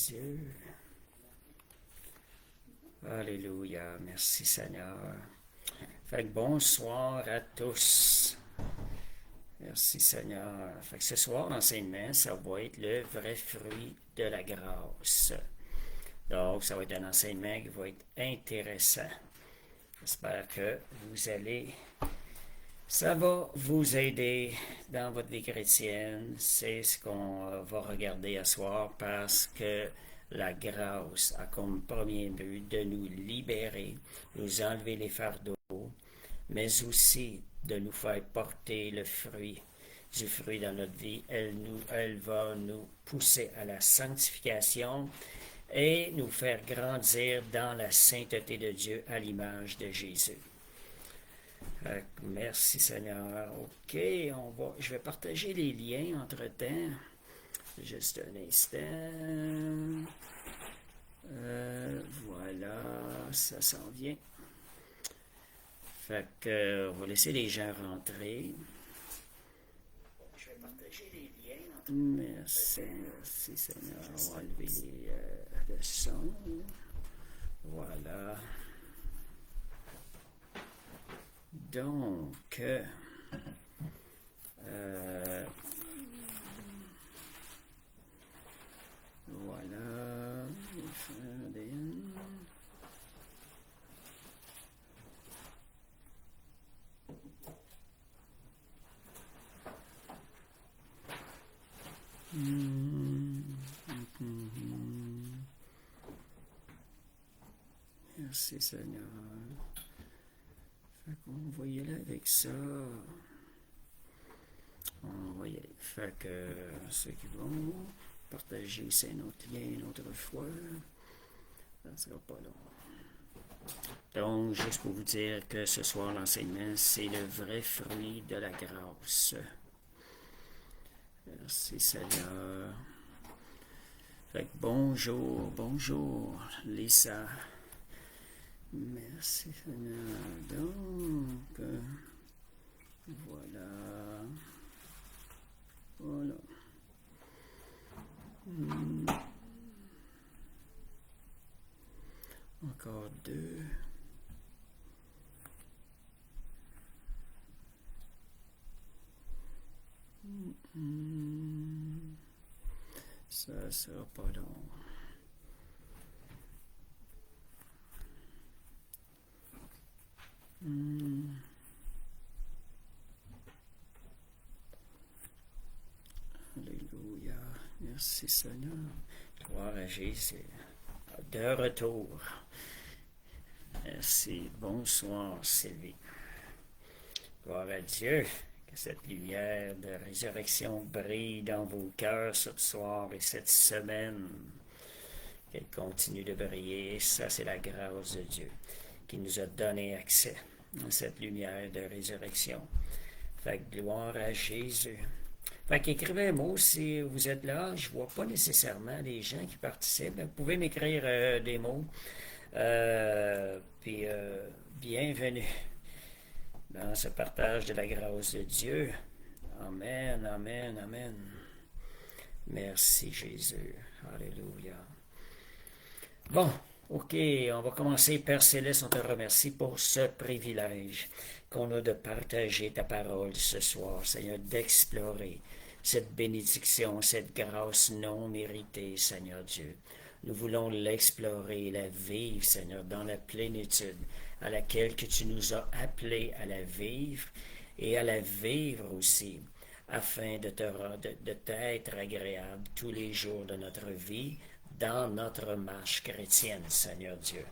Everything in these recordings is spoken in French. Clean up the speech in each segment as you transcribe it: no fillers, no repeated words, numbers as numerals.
Dieu. Alléluia. Merci Seigneur. Fait que bonsoir à tous. Merci Seigneur. Fait que ce soir, l'enseignement, ça va être le vrai fruit de la grâce. Donc, ça va être un enseignement qui va être intéressant. J'espère que ça va vous aider dans votre vie chrétienne. C'est ce qu'on va regarder ce soir parce que la grâce a comme premier but de nous libérer, nous enlever les fardeaux, mais aussi de nous faire porter le fruit du fruit dans notre vie. Elle va nous pousser à la sanctification et nous faire grandir dans la sainteté de Dieu à l'image de Jésus. Merci Seigneur. OK, je vais partager les liens entre-temps. Juste un instant. Voilà, ça s'en vient. Fait que, on va laisser les gens rentrer. Je vais partager les liens entre-temps. Merci Seigneur. On va enlever le son. Voilà. Donc, voilà, Merci Seigneur. Fait qu'on va y aller avec ça. On va y aller. Fait que ceux qui vont partager c'est notre lien une autre fois. Ça ne sera pas long. Donc, juste pour vous dire que ce soir, l'enseignement, c'est le vrai fruit de la grâce. Merci Seigneur. Fait que bonjour, Lisa. Merci Seigneur. Donc, voilà. Encore deux. Ça sera pas long. Alléluia. Merci Seigneur. Gloire à Jésus. De retour. Merci. Bonsoir Sylvie. Gloire à Dieu. Que cette lumière de résurrection brille dans vos cœurs ce soir et cette semaine. Qu'elle continue de briller. Ça, c'est la grâce de Dieu qui nous a donné accès à cette lumière de résurrection. Fait que gloire à Jésus. Fait qu'écrivez un mot si vous êtes là. Je ne vois pas nécessairement les gens qui participent. Vous pouvez m'écrire des mots. Puis bienvenue dans ce partage de la grâce de Dieu. Amen, amen, amen. Merci Jésus. Alléluia. Bon, OK, on va commencer. Père Céleste, on te remercie pour ce privilège qu'on a de partager ta parole ce soir, Seigneur, d'explorer cette bénédiction, cette grâce non méritée, Seigneur Dieu. Nous voulons l'explorer, la vivre, Seigneur, dans la plénitude à laquelle que tu nous as appelés à la vivre et à la vivre aussi, afin de t'être agréable tous les jours de notre vie, dans notre marche chrétienne, Seigneur Dieu.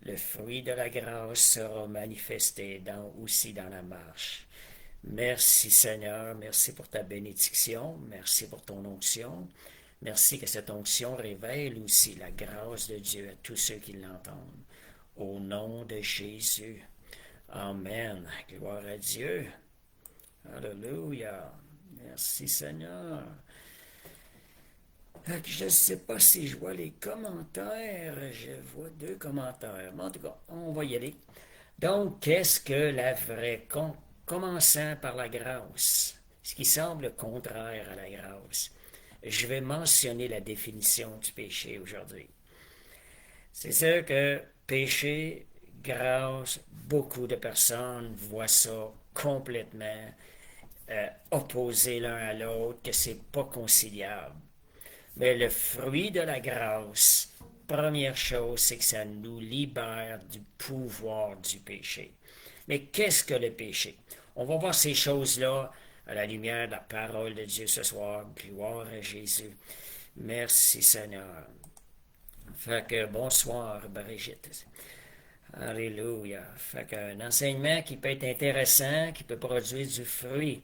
Le fruit de la grâce sera manifesté aussi dans la marche. Merci Seigneur, merci pour ta bénédiction, merci pour ton onction. Merci que cette onction révèle aussi la grâce de Dieu à tous ceux qui l'entendent. Au nom de Jésus. Amen. Gloire à Dieu. Alléluia. Merci Seigneur. Je ne sais pas si je vois les commentaires. Je vois 2 commentaires. Mais en tout cas, on va y aller. Donc, qu'est-ce que la vraie... Commençant par la grâce, ce qui semble contraire à la grâce. je vais mentionner la définition du péché aujourd'hui. C'est sûr que péché, grâce, beaucoup de personnes voient ça complètement opposé l'un à l'autre, que c'est pas conciliable. Mais le fruit de la grâce, première chose, c'est que ça nous libère du pouvoir du péché. Mais qu'est-ce que le péché? On va voir ces choses-là à la lumière de la parole de Dieu ce soir. Gloire à Jésus. Merci Seigneur. Fait que bonsoir Brigitte. Alléluia. Fait qu'un enseignement qui peut être intéressant, qui peut produire du fruit.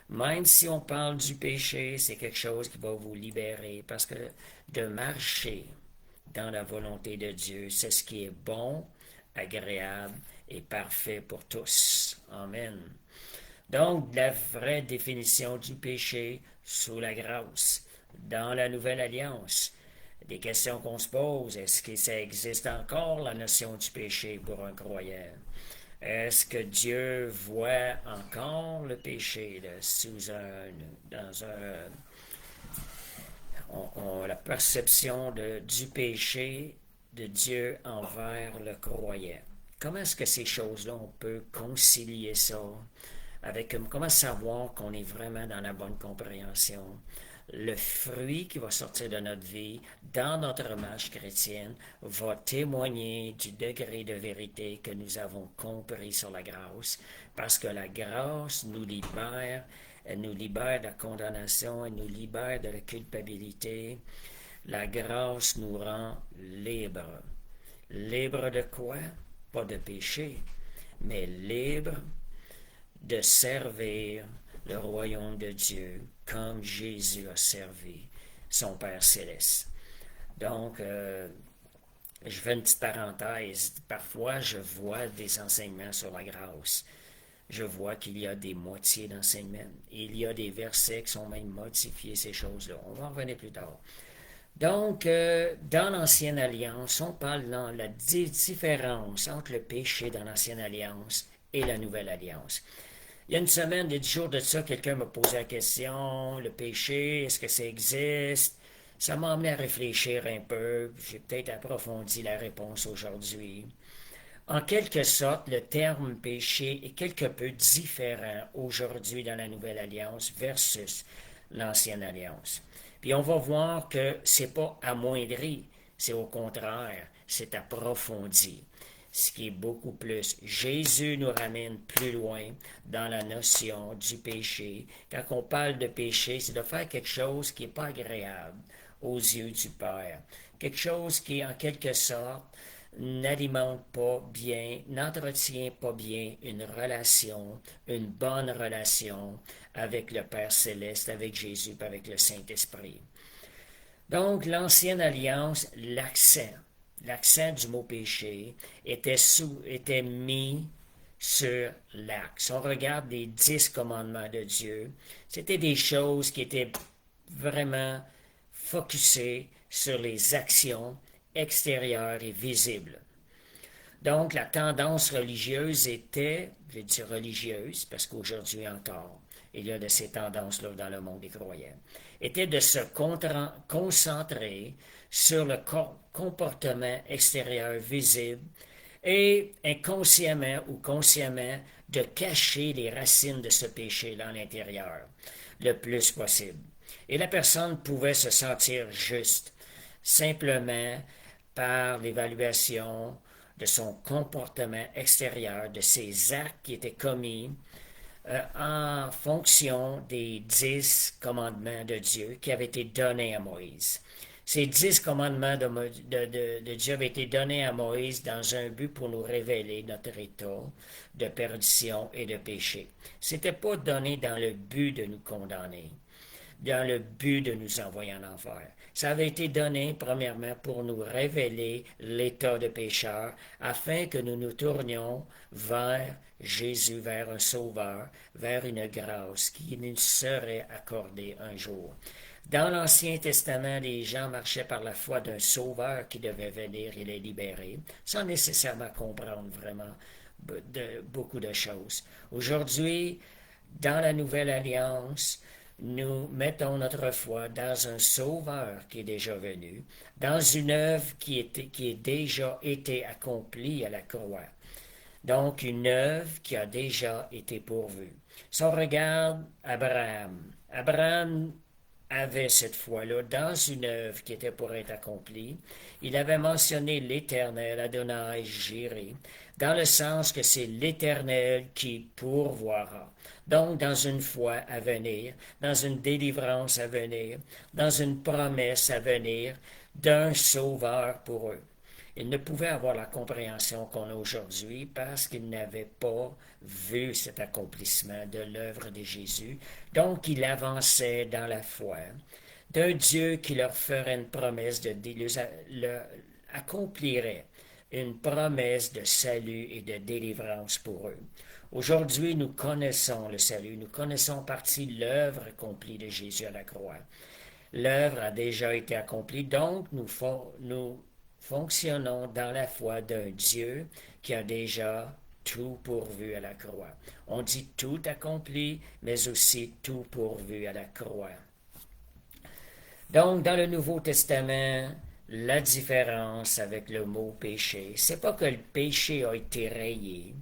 Même si on parle du péché, c'est quelque chose qui va vous libérer parce que de marcher dans la volonté de Dieu, c'est ce qui est bon, agréable et parfait pour tous. Amen. Donc, la vraie définition du péché sous la grâce, dans la nouvelle alliance. Des questions qu'on se pose, est-ce que ça existe encore, la notion du péché pour un croyant? Est-ce que Dieu voit encore le péché la perception du péché de Dieu envers le croyant? Comment est-ce que ces choses-là, on peut concilier ça avec comment savoir qu'on est vraiment dans la bonne compréhension? Le fruit qui va sortir de notre vie dans notre marche chrétienne va témoigner du degré de vérité que nous avons compris sur la grâce, parce que la grâce nous libère, elle nous libère de la condamnation, elle nous libère de la culpabilité. La grâce nous rend libres. Libres de quoi? Pas de péché, mais libres de servir le royaume de Dieu comme Jésus a servi son Père céleste. Donc, je fais une petite parenthèse. Parfois, je vois des enseignements sur la grâce. Je vois qu'il y a des moitiés d'enseignement. Il y a des versets qui sont même modifiés, ces choses-là. On va en revenir plus tard. Donc, dans l'Ancienne Alliance, on parle de la différence entre le péché dans l'Ancienne Alliance et la Nouvelle Alliance. Il y a une semaine, 10 jours de ça, quelqu'un m'a posé la question, le péché, est-ce que ça existe? Ça m'a amené à réfléchir un peu. J'ai peut-être approfondi la réponse aujourd'hui. En quelque sorte, le terme péché est quelque peu différent aujourd'hui dans la Nouvelle Alliance versus l'Ancienne Alliance. Puis on va voir que c'est pas amoindri, c'est au contraire, c'est approfondi. Ce qui est beaucoup plus. Jésus nous ramène plus loin dans la notion du péché. Quand on parle de péché, c'est de faire quelque chose qui n'est pas agréable aux yeux du Père. Quelque chose qui, en quelque sorte, n'alimente pas bien, n'entretient pas bien une relation, une bonne relation avec le Père céleste, avec Jésus, avec le Saint-Esprit. Donc, l'Ancienne Alliance, l'accent du mot péché était mis sur l'acte. Si on regarde les 10 commandements de Dieu, c'était des choses qui étaient vraiment focusées sur les actions extérieures et visibles. Donc, la tendance religieuse était, je dis religieuse, parce qu'aujourd'hui encore, il y a de ces tendances-là dans le monde des croyants, était de se concentrer sur le comportement extérieur visible et inconsciemment ou consciemment de cacher les racines de ce péché-là à l'intérieur le plus possible. Et la personne pouvait se sentir juste simplement par l'évaluation de son comportement extérieur, de ses actes qui étaient commis en fonction des 10 commandements de Dieu qui avaient été donnés à Moïse. Ces 10 commandements de Dieu avaient été donnés à Moïse dans un but pour nous révéler notre état de perdition et de péché. Ce n'était pas donné dans le but de nous condamner, dans le but de nous envoyer en enfer. Ça avait été donné, premièrement, pour nous révéler l'état de pécheur, afin que nous nous tournions vers Jésus, vers un sauveur, vers une grâce qui nous serait accordée un jour. Dans l'Ancien Testament, les gens marchaient par la foi d'un sauveur qui devait venir et les libérer, sans nécessairement comprendre vraiment beaucoup de choses. Aujourd'hui, dans la Nouvelle Alliance, nous mettons notre foi dans un sauveur qui est déjà venu, dans une œuvre qui est déjà été accomplie à la croix. Donc, une œuvre qui a déjà été pourvue. Si on regarde Abraham avait cette foi-là dans une œuvre qui était pour être accomplie. Il avait mentionné l'Éternel, Adonai, Jireh, dans le sens que c'est l'Éternel qui pourvoira. Donc, dans une foi à venir, dans une délivrance à venir, dans une promesse à venir d'un sauveur pour eux. Ils ne pouvaient avoir la compréhension qu'on a aujourd'hui parce qu'ils n'avaient pas vu cet accomplissement de l'œuvre de Jésus. Donc, ils avançaient dans la foi d'un Dieu qui leur ferait une promesse accomplirait une promesse de salut et de délivrance pour eux. Aujourd'hui, nous connaissons le salut, nous connaissons en partie l'œuvre accomplie de Jésus à la croix. L'œuvre a déjà été accomplie, donc nous fonctionnons dans la foi d'un Dieu qui a déjà tout pourvu à la croix. On dit tout accompli, mais aussi tout pourvu à la croix. Donc, dans le Nouveau Testament, la différence avec le mot péché, c'est pas que le péché a été rayé,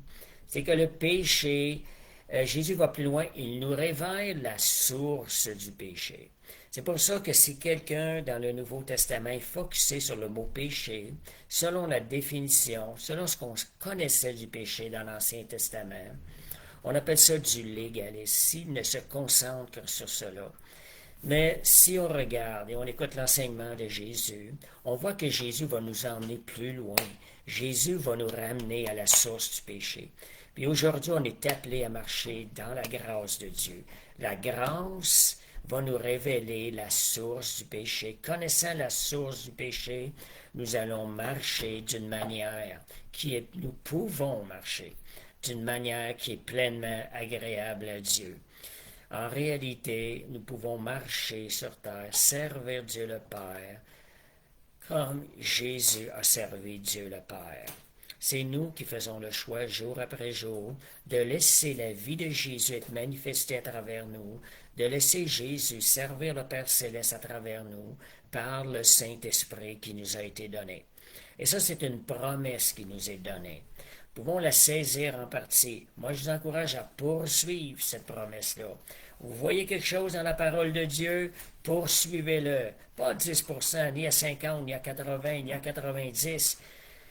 c'est que le péché, Jésus va plus loin, il nous révèle la source du péché. C'est pour ça que si quelqu'un dans le Nouveau Testament est focusé sur le mot péché, selon la définition, selon ce qu'on connaissait du péché dans l'Ancien Testament, on appelle ça du légalisme, s'il ne se concentre que sur cela. Mais si on regarde et on écoute l'enseignement de Jésus, on voit que Jésus va nous emmener plus loin. Jésus va nous ramener à la source du péché. Puis aujourd'hui, on est appelé à marcher dans la grâce de Dieu. La grâce va nous révéler la source du péché. Connaissant la source du péché, nous allons marcher d'une manière nous pouvons marcher d'une manière qui est pleinement agréable à Dieu. En réalité, nous pouvons marcher sur terre, servir Dieu le Père, comme Jésus a servi Dieu le Père. C'est nous qui faisons le choix jour après jour de laisser la vie de Jésus être manifestée à travers nous, de laisser Jésus servir le Père Céleste à travers nous par le Saint-Esprit qui nous a été donné. Et ça, c'est une promesse qui nous est donnée. Nous pouvons la saisir en partie. Moi, je vous encourage à poursuivre cette promesse-là. Vous voyez quelque chose dans la parole de Dieu, poursuivez-le. Pas à 10%, ni à 50, ni à 80, ni à 90%.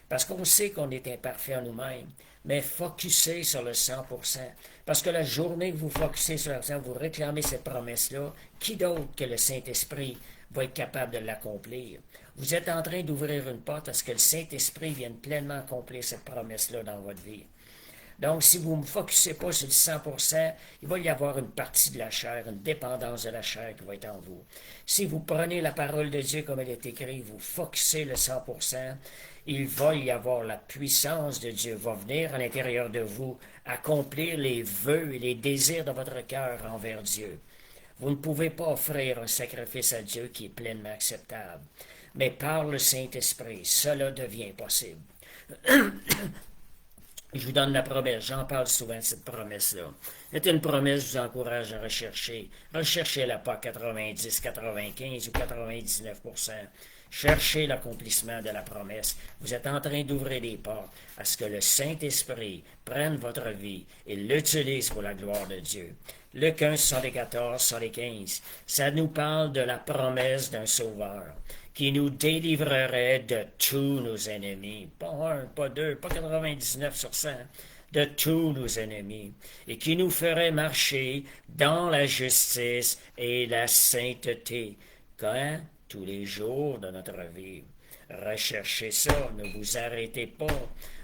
Parce qu'on sait qu'on est imparfait en nous-mêmes, mais focussez sur le 100%. Parce que la journée que vous focussez sur le 100%, vous réclamez cette promesse-là, qui d'autre que le Saint-Esprit va être capable de l'accomplir? Vous êtes en train d'ouvrir une porte à ce que le Saint-Esprit vienne pleinement accomplir cette promesse-là dans votre vie. Donc, si vous ne me focussez pas sur le 100%, il va y avoir une partie de la chair, une dépendance de la chair qui va être en vous. Si vous prenez la parole de Dieu comme elle est écrite, vous focussez le 100%, il va y avoir la puissance de Dieu, va venir à l'intérieur de vous, accomplir les vœux et les désirs de votre cœur envers Dieu. Vous ne pouvez pas offrir un sacrifice à Dieu qui est pleinement acceptable. Mais par le Saint-Esprit, cela devient possible. Je vous donne la promesse, j'en parle souvent de cette promesse-là. C'est une promesse, je vous encourage à rechercher. Recherchez-la pas 90, 95 ou 99%. Cherchez l'accomplissement de la promesse. Vous êtes en train d'ouvrir les portes à ce que le Saint-Esprit prenne votre vie et l'utilise pour la gloire de Dieu. Luc 1, 74, 75, ça nous parle de la promesse d'un sauveur qui nous délivrerait de tous nos ennemis. Pas un, pas deux, pas 99%, de tous nos ennemis, et qui nous ferait marcher dans la justice et la sainteté. Quand? Tous les jours de notre vie. Recherchez ça, ne vous arrêtez pas.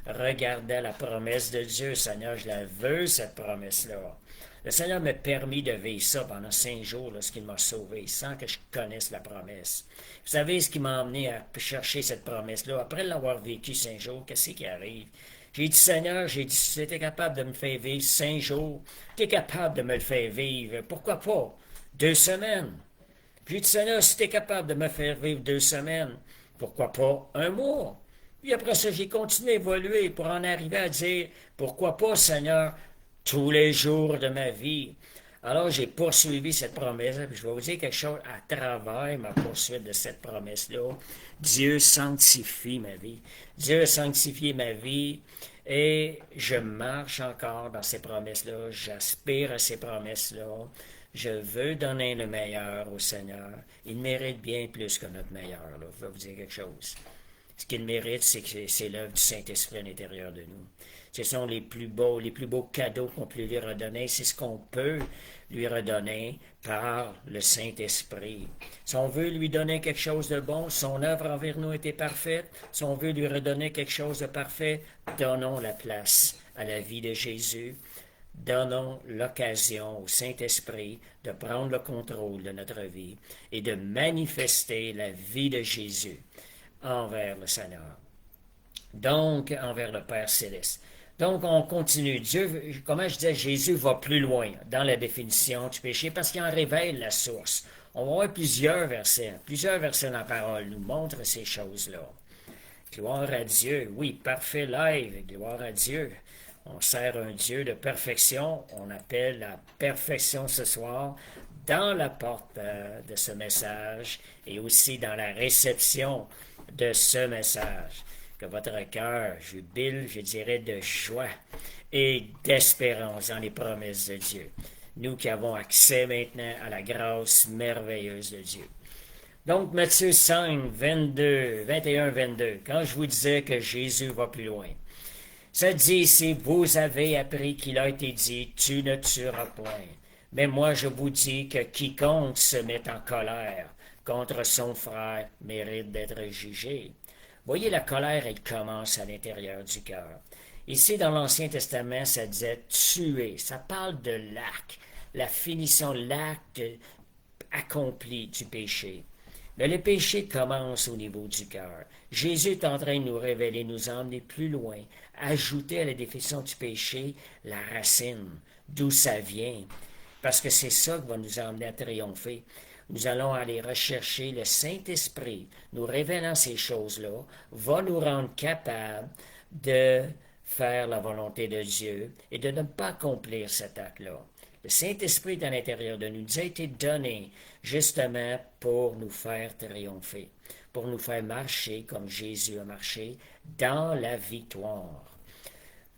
Regardez la promesse de Dieu. Seigneur, je la veux, cette promesse-là. Le Seigneur m'a permis de vivre ça pendant 5 jours lorsqu'il m'a sauvé, sans que je connaisse la promesse. Vous savez ce qui m'a amené à chercher cette promesse-là? Après l'avoir vécu 5 jours, qu'est-ce qui arrive? J'ai dit, Seigneur, j'ai dit, si tu étais capable de me faire vivre 5 jours, tu es capable de me le faire vivre. Pourquoi pas 2 semaines? J'ai dit, Seigneur, si tu es capable de me faire vivre 2 semaines, pourquoi pas 1 mois? Puis après ça, j'ai continué à évoluer pour en arriver à dire, pourquoi pas, Seigneur, tous les jours de ma vie. Alors, j'ai poursuivi cette promesse, puis je vais vous dire quelque chose à travers ma poursuite de cette promesse-là. Dieu sanctifie ma vie. Dieu a sanctifié ma vie et je marche encore dans ces promesses-là. J'aspire à ces promesses-là. Je veux donner le meilleur au Seigneur. Il mérite bien plus que notre meilleur. Là. Je vais vous dire quelque chose. Ce qu'il mérite, c'est que c'est l'œuvre du Saint-Esprit à l'intérieur de nous. Ce sont les plus beaux cadeaux qu'on peut lui redonner. C'est ce qu'on peut lui redonner par le Saint-Esprit. Si on veut lui donner quelque chose de bon, son œuvre envers nous était parfaite. Si on veut lui redonner quelque chose de parfait, donnons la place à la vie de Jésus. Donnons l'occasion au Saint-Esprit de prendre le contrôle de notre vie et de manifester la vie de Jésus envers le Seigneur. Donc, envers le Père céleste. Donc, on continue. Dieu, comment je disais, Jésus va plus loin dans la définition du péché parce qu'il en révèle la source. On va voir plusieurs versets. Plusieurs versets dans la parole nous montrent ces choses-là. Gloire à Dieu. Oui, parfait live. Gloire à Dieu. On sert un Dieu de perfection. On appelle la perfection ce soir dans la porte de ce message et aussi dans la réception de ce message. Que votre cœur jubile, je dirais, de joie et d'espérance dans les promesses de Dieu. Nous qui avons accès maintenant à la grâce merveilleuse de Dieu. Donc, Matthieu 5, 21, 22, quand je vous disais que Jésus va plus loin, ça dit ici, vous avez appris qu'il a été dit, tu ne tueras point. Mais moi, je vous dis que quiconque se met en colère contre son frère mérite d'être jugé. Voyez, la colère, elle commence à l'intérieur du cœur. Ici, dans l'Ancien Testament, ça disait tuer. Ça parle de l'acte, la finition, l'acte accompli du péché. Mais le péché commence au niveau du cœur. Jésus est en train de nous révéler, nous emmener plus loin, ajouter à la définition du péché la racine, d'où ça vient. Parce que c'est ça qui va nous emmener à triompher. Nous allons aller rechercher le Saint-Esprit, nous révélant ces choses-là, va nous rendre capables de faire la volonté de Dieu et de ne pas accomplir cet acte-là. Le Saint-Esprit est à l'intérieur de nous, nous a été donné justement pour nous faire triompher, pour nous faire marcher comme Jésus a marché dans la victoire.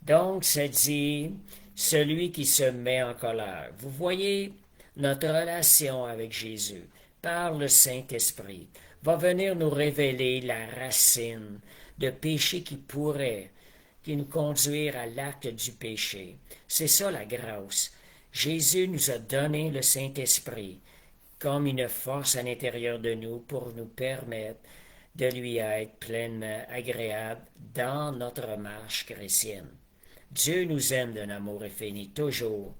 Donc, ça dit, celui qui se met en colère. Vous voyez, notre relation avec Jésus, par le Saint-Esprit, va venir nous révéler la racine de péché qui nous conduire à l'acte du péché. C'est ça la grâce. Jésus nous a donné le Saint-Esprit comme une force à l'intérieur de nous pour nous permettre de lui être pleinement agréable dans notre marche chrétienne. Dieu nous aime d'un amour infini, toujours.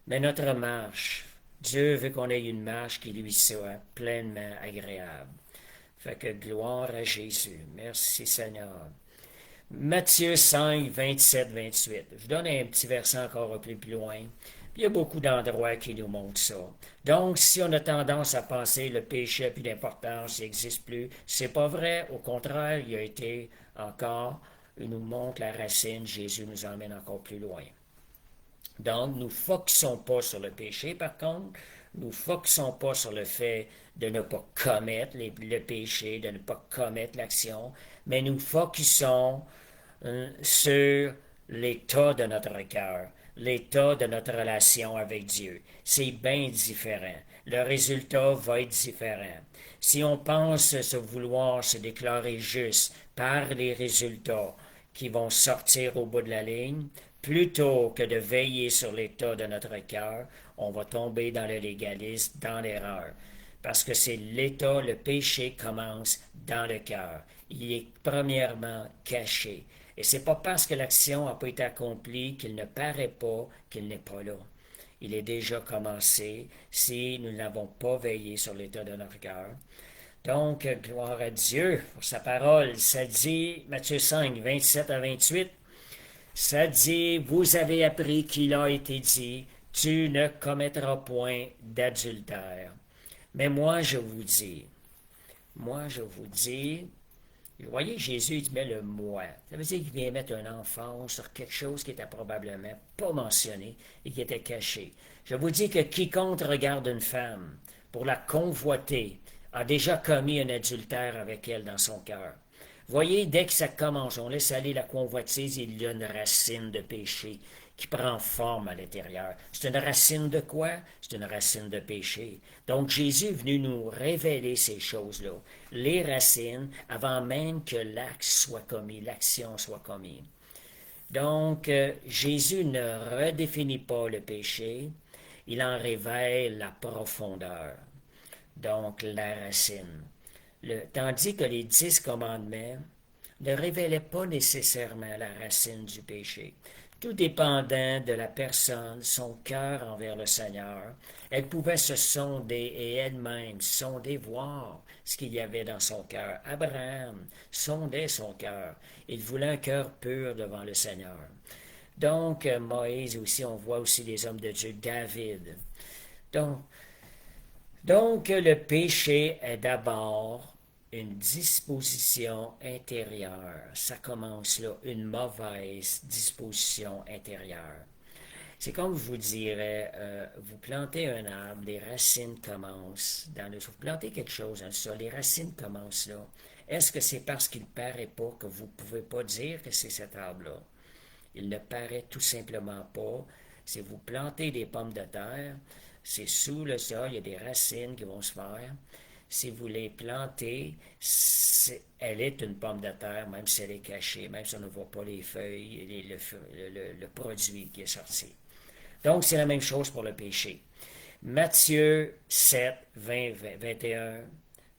Mais notre marche, Dieu veut qu'on ait une marche qui lui soit pleinement agréable. Fait que gloire à Jésus. Merci Seigneur. Matthieu 5, 27, 28. Je donne un petit verset encore un peu plus loin. Il y a beaucoup d'endroits qui nous montrent ça. Donc, si on a tendance à penser le péché n'a plus d'importance, il n'existe plus, c'est pas vrai. Au contraire, il a été encore, il nous montre la racine, Jésus nous emmène encore plus loin. Donc, nous ne focusons pas sur le péché, par contre, nous ne focusons pas sur le fait de ne pas commettre le péché, de ne pas commettre l'action, mais nous focusons sur l'état de notre cœur, l'état de notre relation avec Dieu. C'est bien différent. Le résultat va être différent. Si on pense se vouloir se déclarer juste par les résultats qui vont sortir au bout de la ligne, plutôt que de veiller sur l'état de notre cœur, on va tomber dans le légalisme, dans l'erreur. Parce que c'est l'état, le péché commence dans le cœur. Il est premièrement caché. Et c'est pas parce que l'action n'a pas été accomplie qu'il ne paraît pas qu'il n'est pas là. Il est déjà commencé si nous n'avons pas veillé sur l'état de notre cœur. Donc, gloire à Dieu pour sa parole. Ça dit, Matthieu 5, 27 à 28, ça dit, vous avez appris qu'il a été dit, tu ne commettras point d'adultère. Mais moi je vous dis, Vous voyez, Jésus, il met le moi. Ça veut dire qu'il vient mettre un enfant sur quelque chose qui était probablement pas mentionné et qui était caché. Je vous dis que quiconque regarde une femme pour la convoiter a déjà commis un adultère avec elle dans son cœur. Voyez, dès que ça commence, on laisse aller la convoitise, il y a une racine de péché qui prend forme à l'intérieur. C'est une racine de quoi? C'est une racine de péché. Donc Jésus est venu nous révéler ces choses-là, les racines, avant même que l'acte soit commis, l'action soit commise. Donc Jésus ne redéfinit pas le péché, il en révèle la profondeur, donc la racine. Tandis que les 10 commandements ne révélaient pas nécessairement la racine du péché. Tout dépendant de la personne, son cœur envers le Seigneur, elle pouvait se sonder et elle-même sonder, voir ce qu'il y avait dans son cœur. Abraham sondait son cœur. Il voulait un cœur pur devant le Seigneur. Donc, Moïse aussi, on voit aussi les hommes de Dieu, David. Donc, le péché est d'abord une disposition intérieure. Ça commence là, une mauvaise disposition intérieure. C'est comme je vous dirais, vous plantez un arbre, les racines commencent dans le sol. Vous plantez quelque chose dans le sol, les racines commencent là. Est-ce que c'est parce qu'il ne paraît pas que vous ne pouvez pas dire que c'est cet arbre-là? Il ne paraît tout simplement pas. Si vous plantez des pommes de terre, c'est sous le sol, il y a des racines qui vont se faire. Si vous les plantez, elle est une pomme de terre, même si elle est cachée, même si on ne voit pas les feuilles et le produit qui est sorti. Donc, c'est la même chose pour le péché. Matthieu 7, 20, 21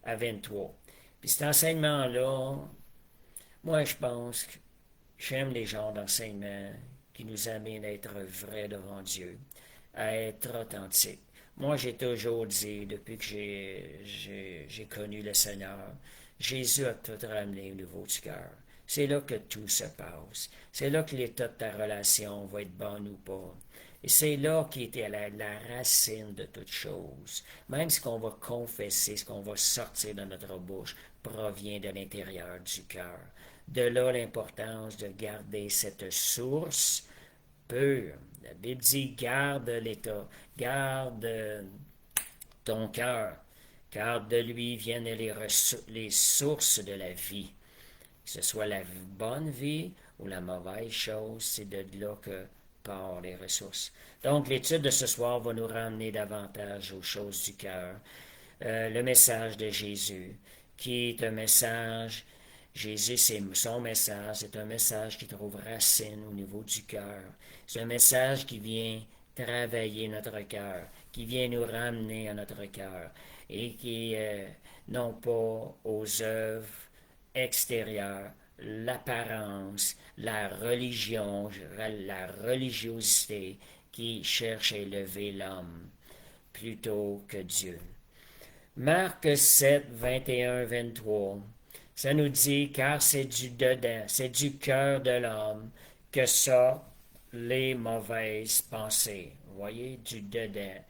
à 23. Puis cet enseignement-là, moi, je pense que j'aime les genres d'enseignement qui nous amènent à être vrais devant Dieu, à être authentiques. Moi, j'ai toujours dit, depuis que j'ai connu le Seigneur, Jésus a tout ramené au niveau du cœur. C'est là que tout se passe. C'est là que l'état de ta relation va être bon ou pas. Et c'est là qui était la racine de toute chose. Même ce qu'on va confesser, ce qu'on va sortir de notre bouche, provient de l'intérieur du cœur. De là l'importance de garder cette source pure. La Bible dit, garde l'état, garde ton cœur, car de lui viennent les sources de la vie. Que ce soit la bonne vie ou la mauvaise chose, c'est de là que partent les ressources. Donc, l'étude de ce soir va nous ramener davantage aux choses du cœur. Le message de Jésus, qui est un message, Jésus, c'est son message, c'est un message qui trouve racine au niveau du cœur. C'est un message qui vient travailler notre cœur, qui vient nous ramener à notre cœur et qui, non pas aux œuvres extérieures, l'apparence, la religion, la religiosité qui cherche à élever l'homme plutôt que Dieu. Marc 7, 21, 23, ça nous dit, car c'est du dedans, c'est du cœur de l'homme que sortent les mauvaises pensées. Vous voyez, du dedans.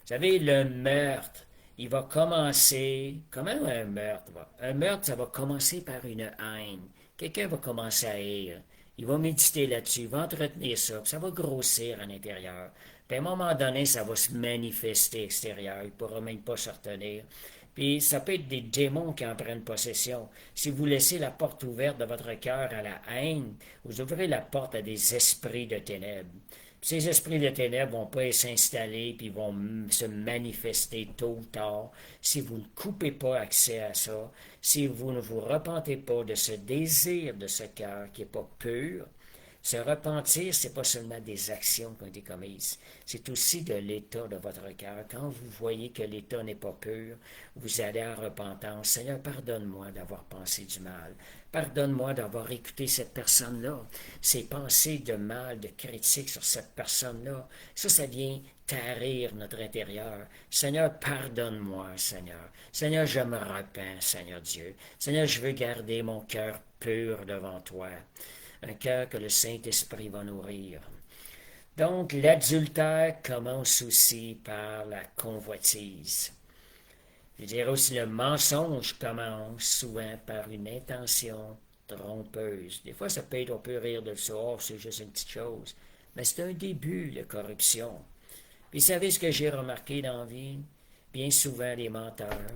Vous savez, le meurtre, il va commencer, comment un meurtre va? Un meurtre, ça va commencer par une haine. Quelqu'un va commencer à haïr. Il va méditer là-dessus, il va entretenir ça, puis ça va grossir à l'intérieur. Puis à un moment donné, ça va se manifester extérieur. Il ne pourra même pas se retenir. Puis ça peut être des démons qui en prennent possession. Si vous laissez la porte ouverte de votre cœur à la haine, vous ouvrez la porte à des esprits de ténèbres. Puis ces esprits de ténèbres vont pas s'installer puis vont se manifester tôt ou tard si vous ne coupez pas accès à ça, si vous ne vous repentez pas de ce désir de ce cœur qui n'est pas pur. Se repentir, ce n'est pas seulement des actions qui ont été commises, c'est aussi de l'état de votre cœur. Quand vous voyez que l'état n'est pas pur, vous allez en repentance. Seigneur, pardonne-moi d'avoir pensé du mal. Pardonne-moi d'avoir écouté cette personne-là. Ces pensées de mal, de critique sur cette personne-là, ça vient tarir notre intérieur. Seigneur, pardonne-moi, Seigneur. Seigneur, je me repens, Seigneur Dieu. Seigneur, je veux garder mon cœur pur devant toi. Un cœur que le Saint-Esprit va nourrir. Donc, l'adultère commence aussi par la convoitise. Je dirais aussi le mensonge commence souvent par une intention trompeuse. Des fois, ça peut être, on peut rire de ça, oh, c'est juste une petite chose. Mais c'est un début de corruption. Puis, vous savez ce que j'ai remarqué dans la vie? Bien souvent, les menteurs,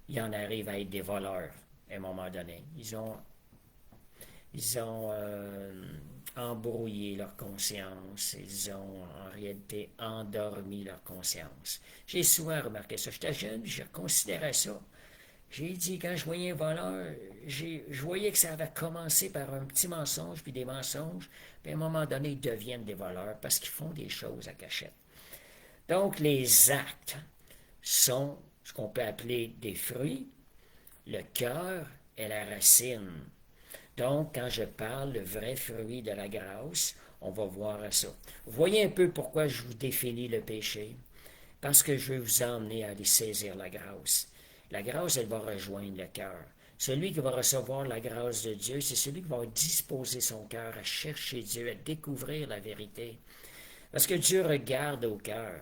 ils en arrivent à être des voleurs à un moment donné. Ils ont embrouillé leur conscience, ils ont en réalité endormi leur conscience. J'ai souvent remarqué ça. J'étais jeune, je considérais ça. J'ai dit, quand je voyais un voleur, je voyais que ça avait commencé par un petit mensonge, puis des mensonges, puis à un moment donné, ils deviennent des voleurs parce qu'ils font des choses à cachette. Donc, les actes sont ce qu'on peut appeler des fruits. Le cœur est la racine. Donc, quand je parle le vrai fruit de la grâce, on va voir ça. Vous voyez un peu pourquoi je vous définis le péché? Parce que je veux vous emmener à aller saisir la grâce. La grâce, elle va rejoindre le cœur. Celui qui va recevoir la grâce de Dieu, c'est celui qui va disposer son cœur à chercher Dieu, à découvrir la vérité. Parce que Dieu regarde au cœur.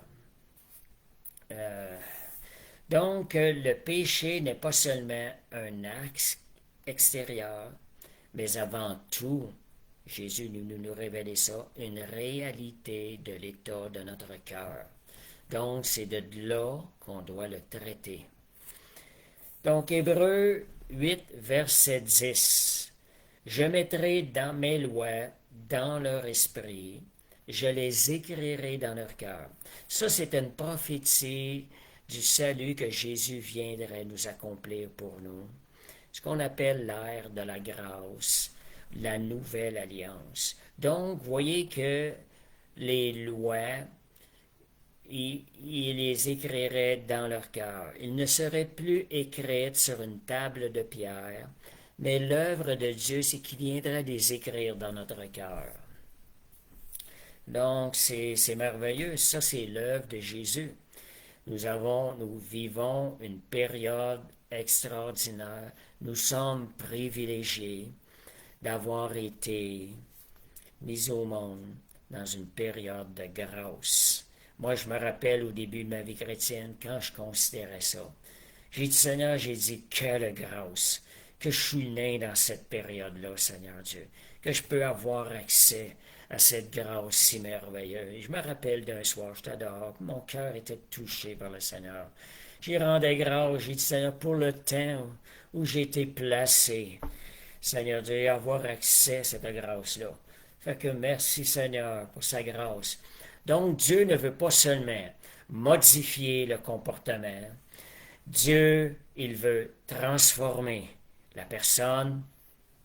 Donc, le péché n'est pas seulement un acte extérieur, mais avant tout, Jésus nous révélait ça, une réalité de l'état de notre cœur. Donc, c'est de là qu'on doit le traiter. Donc, Hébreux 8, verset 10. Je mettrai dans mes lois, dans leur esprit, je les écrirai dans leur cœur. Ça, c'est une prophétie du salut que Jésus viendrait nous accomplir pour nous. Ce qu'on appelle l'ère de la grâce, la nouvelle alliance. Donc, vous voyez que les lois, il les écrirait dans leur cœur. Ils ne seraient plus écrites sur une table de pierre, mais l'œuvre de Dieu, c'est qu'il viendrait les écrire dans notre cœur. Donc, c'est merveilleux. Ça, c'est l'œuvre de Jésus. Nous vivons une période extraordinaire. Nous sommes privilégiés d'avoir été mis au monde dans une période de grâce. Moi, je me rappelle au début de ma vie chrétienne, quand je considérais ça. J'ai dit, Seigneur, j'ai dit, quelle grâce que je suis né dans cette période-là, Seigneur Dieu, que je peux avoir accès à cette grâce si merveilleuse. Et je me rappelle d'un soir, je t'adore, mon cœur était touché par le Seigneur. J'y rendais grâce, j'ai dit, Seigneur, pour le temps où j'ai été placé, Seigneur Dieu, avoir accès à cette grâce-là. Fait que merci, Seigneur, pour sa grâce. Donc, Dieu ne veut pas seulement modifier le comportement. Dieu, il veut transformer la personne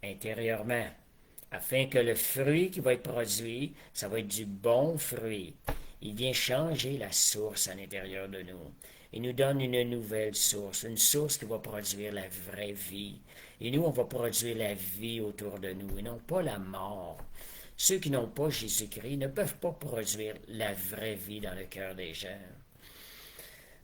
intérieurement, afin que le fruit qui va être produit, ça va être du bon fruit. Il vient changer la source à l'intérieur de nous. Il nous donne une nouvelle source, une source qui va produire la vraie vie. Et nous, on va produire la vie autour de nous, et non pas la mort. Ceux qui n'ont pas Jésus-Christ ne peuvent pas produire la vraie vie dans le cœur des gens.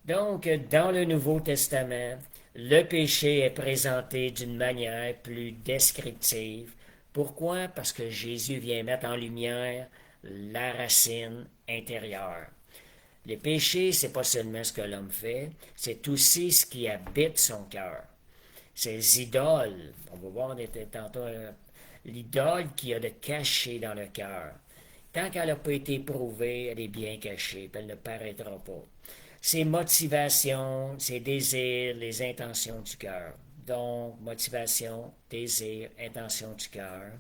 Donc, dans le Nouveau Testament, le péché est présenté d'une manière plus descriptive. Pourquoi? Parce que Jésus vient mettre en lumière la racine intérieure. Le péché, c'est pas seulement ce que l'homme fait, c'est aussi ce qui habite son cœur. Ces idoles, on va voir tantôt l'idole qu'il y a de caché dans le cœur. Tant qu'elle n'a pas été éprouvée, elle est bien cachée, puis elle ne paraîtra pas. Ses motivations, ses désirs, les intentions du cœur. Donc, motivation, désir, intention du cœur.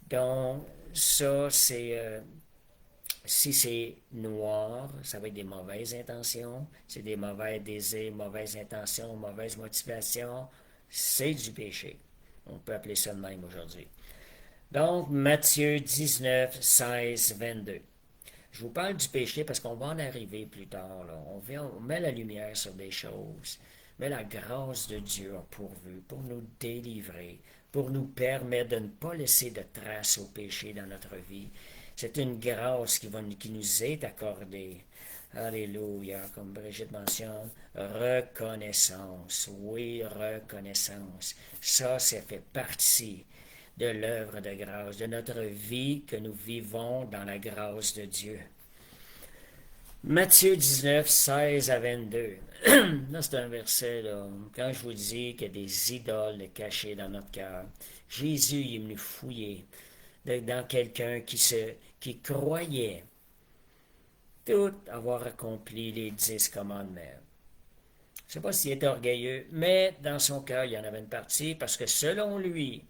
Donc, ça, si c'est noir, ça va être des mauvaises intentions. C'est des mauvais désirs, mauvaises intentions, mauvaises motivations. C'est du péché. On peut appeler ça de même aujourd'hui. Donc, Matthieu 19, 16, 22. Je vous parle du péché parce qu'on va en arriver plus tard. Là. On met la lumière sur des choses. Mais la grâce de Dieu a pourvu pour nous délivrer, pour nous permettre de ne pas laisser de traces au péché dans notre vie. C'est une grâce qui nous est accordée. Alléluia, comme Brigitte mentionne, reconnaissance. Oui, reconnaissance. Ça fait partie de l'œuvre de grâce, de notre vie que nous vivons dans la grâce de Dieu. Matthieu 19, 16 à 22. Là, c'est un verset, là. Quand je vous dis qu'il y a des idoles cachées dans notre cœur, Jésus il est venu fouiller dans quelqu'un qui croyait tout avoir accompli les 10 commandements. Je ne sais pas s'il était orgueilleux, mais dans son cœur, il y en avait une partie parce que selon lui,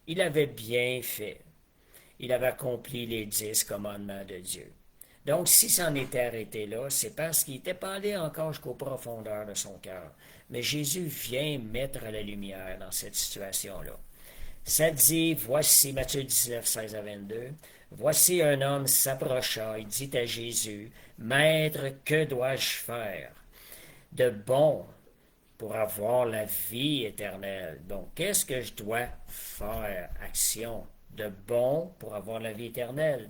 il avait bien fait. Il avait accompli les 10 commandements de Dieu. Donc, si s'en était arrêté là, c'est parce qu'il n'était pas allé encore jusqu'aux profondeurs de son cœur. Mais Jésus vient mettre la lumière dans cette situation-là. Ça dit, voici, Matthieu 19, 16 à 22, voici un homme s'approcha et dit à Jésus, Maître, que dois-je faire de bon pour avoir la vie éternelle? Donc, qu'est-ce que je dois faire? Action de bon pour avoir la vie éternelle.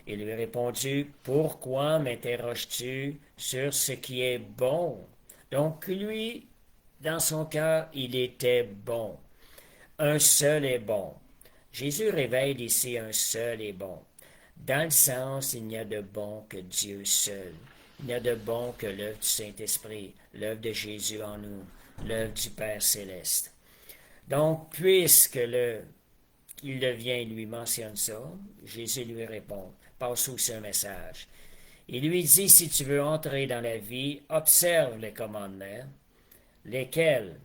Il lui répondit, pourquoi m'interroges-tu sur ce qui est bon? Donc, lui, dans son cœur, il était bon. Un seul est bon. Jésus révèle ici un seul est bon. Dans le sens, il n'y a de bon que Dieu seul. Il n'y a de bon que l'œuvre du Saint-Esprit, l'œuvre de Jésus en nous, l'œuvre du Père céleste. Donc, puisque il le vient et lui mentionne ça, Jésus lui répond, passe aussi un message. Il lui dit, si tu veux entrer dans la vie, observe les commandements, lesquels.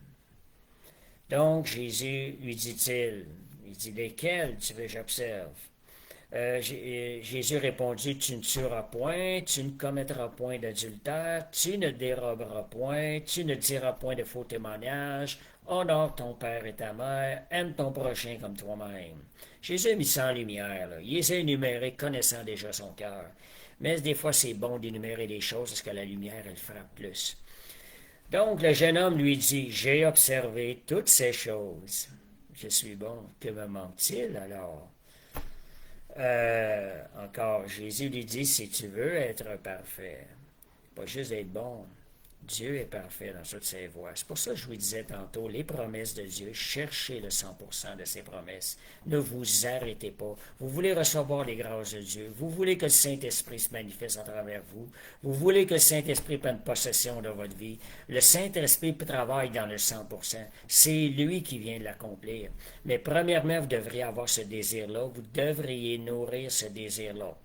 Donc, Jésus lui dit-il, il dit, lesquels tu veux que j'observe? Jésus répondit, tu ne tueras point, tu ne commettras point d'adultère, tu ne déroberas point, tu ne diras point de faux témoignages, honore ton père et ta mère, aime ton prochain comme toi-même. Jésus a mis ça en lumière, là. Il les a énumérés, connaissant déjà son cœur. Mais des fois, c'est bon d'énumérer les choses parce que la lumière, elle frappe plus. Donc, le jeune homme lui dit, j'ai observé toutes ces choses. Je suis bon. Que me manque-t-il alors? Encore, Jésus lui dit, si tu veux être parfait, pas juste être bon, Dieu est parfait dans toutes ses voies. C'est pour ça que je vous disais tantôt, les promesses de Dieu, cherchez le 100% de ses promesses. Ne vous arrêtez pas. Vous voulez recevoir les grâces de Dieu. Vous voulez que le Saint-Esprit se manifeste à travers vous. Vous voulez que le Saint-Esprit prenne possession de votre vie. Le Saint-Esprit travaille dans le 100%. C'est lui qui vient de l'accomplir. Mais premièrement, vous devriez avoir ce désir-là. Vous devriez nourrir ce désir-là.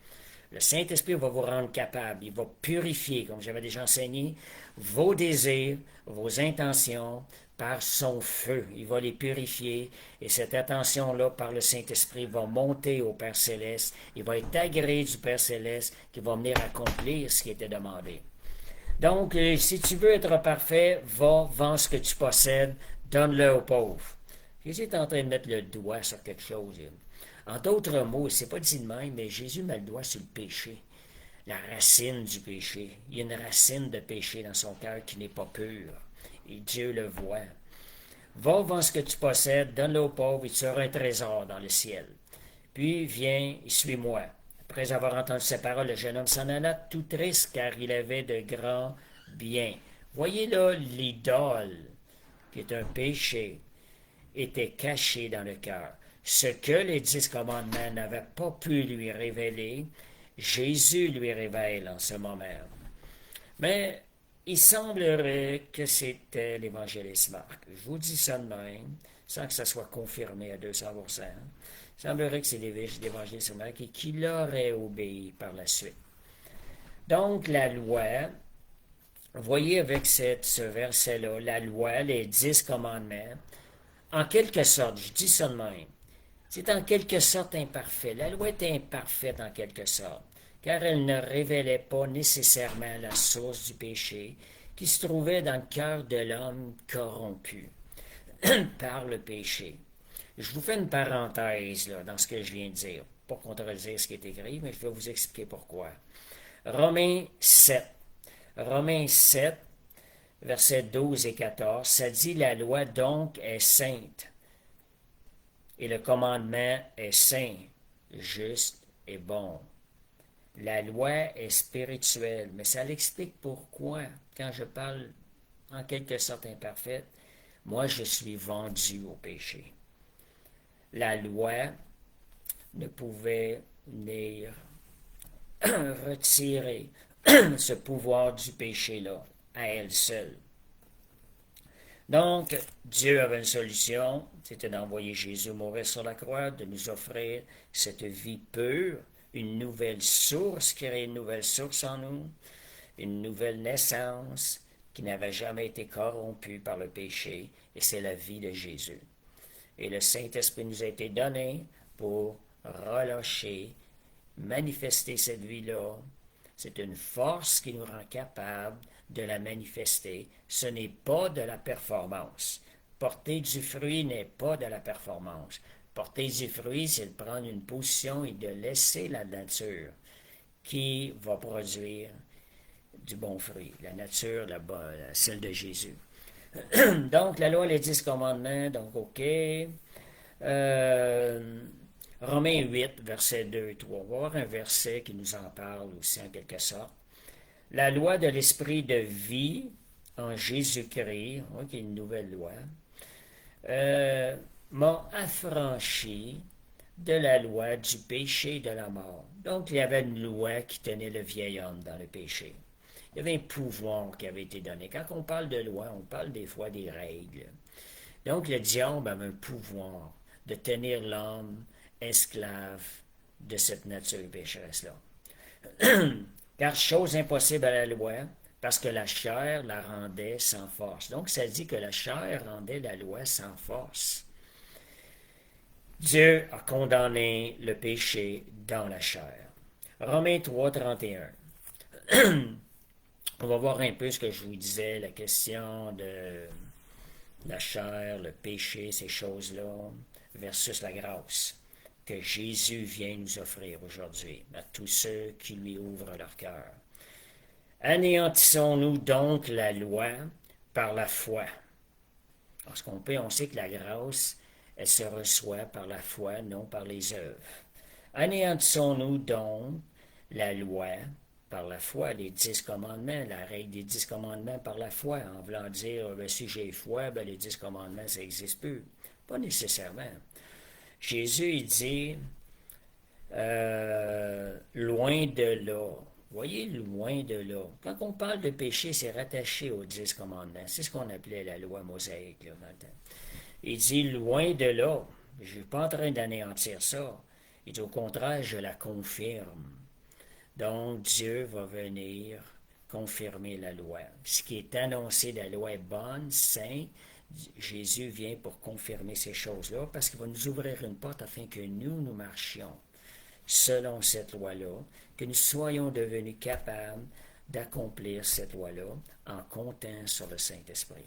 Le Saint-Esprit va vous rendre capable. Il va purifier, comme j'avais déjà enseigné, vos désirs, vos intentions par son feu. Il va les purifier et cette attention-là par le Saint-Esprit va monter au Père Céleste. Il va être agréé du Père Céleste qui va venir accomplir ce qui était demandé. Donc, si tu veux être parfait, va, vends ce que tu possèdes, donne-le aux pauvres. Jésus est en train de mettre le doigt sur quelque chose. En d'autres mots, c'est pas dit de même, mais Jésus met le doigt sur le péché, la racine du péché. Il y a une racine de péché dans son cœur qui n'est pas pure, et Dieu le voit. Va vends ce que tu possèdes, donne-le aux pauvres, et tu auras un trésor dans le ciel. Puis viens et suis-moi. Après avoir entendu ces paroles, le jeune homme s'en alla tout triste, car il avait de grands biens. Voyez là l'idole, qui est un péché, était caché dans le cœur. Ce que les 10 commandements n'avaient pas pu lui révéler, Jésus lui révèle en ce moment. Mais il semblerait que c'était l'évangéliste Marc. Je vous dis ça de même, sans que ça soit confirmé à 200%. Il semblerait que c'est l'évangéliste Marc et qu'il aurait obéi par la suite. Donc la loi, voyez avec ce verset-là, la loi, les 10 commandements, en quelque sorte, je dis ça de même, c'est en quelque sorte imparfait. La loi est imparfaite en quelque sorte, car elle ne révélait pas nécessairement la source du péché qui se trouvait dans le cœur de l'homme corrompu par le péché. Je vous fais une parenthèse là, dans ce que je viens de dire, pas contredire ce qui est écrit, mais je vais vous expliquer pourquoi. Romains 7. Romains 7, versets 12 et 14, ça dit la loi donc est sainte. Et le commandement est saint, juste et bon. La loi est spirituelle, mais ça l'explique pourquoi, quand je parle en quelque sorte imparfaite, moi je suis vendu au péché. La loi ne pouvait venir retirer ce pouvoir du péché-là, à elle seule. Donc, Dieu avait une solution, c'était d'envoyer Jésus mourir sur la croix, de nous offrir cette vie pure, une nouvelle source, créer une nouvelle source en nous, une nouvelle naissance qui n'avait jamais été corrompue par le péché, et c'est la vie de Jésus. Et le Saint-Esprit nous a été donné pour relâcher, manifester cette vie-là. C'est une force qui nous rend capable de la manifester. Ce n'est pas de la performance. Porter du fruit n'est pas de la performance. Porter du fruit, c'est de prendre une position et de laisser la nature qui va produire du bon fruit. La nature, celle de Jésus. Donc, la loi, les 10 commandements, donc OK. Romains 8, verset 2 et 3. On va voir un verset qui nous en parle aussi en quelque sorte. La loi de l'esprit de vie en Jésus-Christ, qui est une nouvelle loi, m'a affranchi de la loi du péché et de la mort. Donc, il y avait une loi qui tenait le vieil homme dans le péché. Il y avait un pouvoir qui avait été donné. Quand on parle de loi, on parle des fois des règles. Donc, le diable avait un pouvoir de tenir l'homme esclave de cette nature pécheresse-là. Car chose impossible à la loi, parce que la chair la rendait sans force. Donc, ça dit que la chair rendait la loi sans force. Dieu a condamné le péché dans la chair. Romains 3, 31. On va voir un peu ce que je vous disais, la question de la chair, le péché, ces choses-là, versus la grâce que Jésus vient nous offrir aujourd'hui à tous ceux qui lui ouvrent leur cœur. Anéantissons-nous donc la loi par la foi. Parce on sait que la grâce, elle se reçoit par la foi, non par les œuvres. Anéantissons-nous donc la loi par la foi, les 10 commandements, la règle des 10 commandements par la foi, en voulant dire, si j'ai foi, les 10 commandements, ça n'existe plus. Pas nécessairement. Jésus, il dit, loin de là. Vous voyez, loin de là. Quand on parle de péché, c'est rattaché aux 10 commandements. C'est ce qu'on appelait la loi mosaïque, là, maintenant. Il dit, loin de là. Je ne suis pas en train d'anéantir ça. Il dit, au contraire, je la confirme. Donc, Dieu va venir confirmer la loi. Ce qui est annoncé de la loi est bonne, sainte. Jésus vient pour confirmer ces choses-là parce qu'il va nous ouvrir une porte afin que nous marchions selon cette loi-là, que nous soyons devenus capables d'accomplir cette loi-là en comptant sur le Saint-Esprit.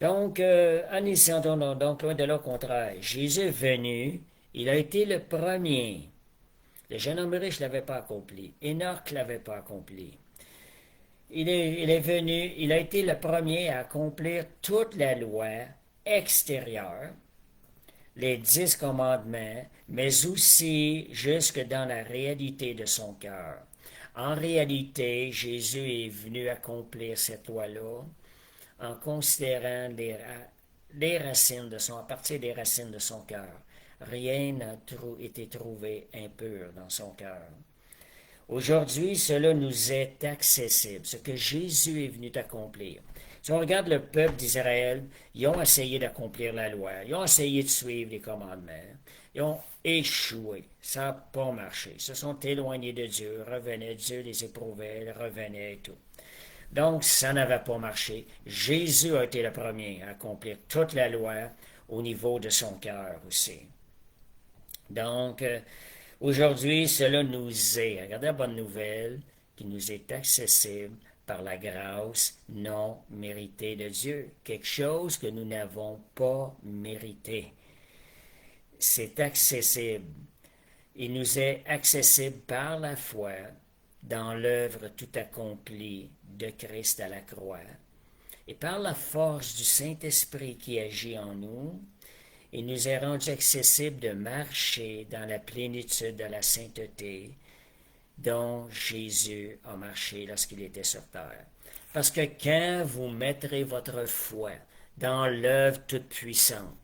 Donc, donc loin de là, au contraire, Jésus est venu, il a été le premier. Le jeune homme riche ne l'avait pas accompli. Enoch ne l'avait pas accompli. Il est venu, il a été le premier à accomplir toute la loi extérieure, les 10 commandements, mais aussi jusque dans la réalité de son cœur. En réalité, Jésus est venu accomplir cette loi-là en considérant les racines de à partir des racines de son cœur. Rien n'a été trouvé impur dans son cœur. Aujourd'hui, cela nous est accessible, ce que Jésus est venu accomplir. Si on regarde le peuple d'Israël, ils ont essayé d'accomplir la loi, ils ont essayé de suivre les commandements, ils ont échoué, ça n'a pas marché, ils se sont éloignés de Dieu, revenaient, Dieu les éprouvait, revenaient et tout. Donc, ça n'avait pas marché. Jésus a été le premier à accomplir toute la loi au niveau de son cœur aussi. Donc, aujourd'hui, cela nous est, regardez la bonne nouvelle, qui nous est accessible par la grâce non méritée de Dieu. Quelque chose que nous n'avons pas mérité. C'est accessible. Il nous est accessible par la foi dans l'œuvre tout accomplie de Christ à la croix. Et par la force du Saint-Esprit qui agit en nous, il nous est rendu accessible de marcher dans la plénitude de la sainteté dont Jésus a marché lorsqu'il était sur terre. Parce que quand vous mettrez votre foi dans l'œuvre toute puissante,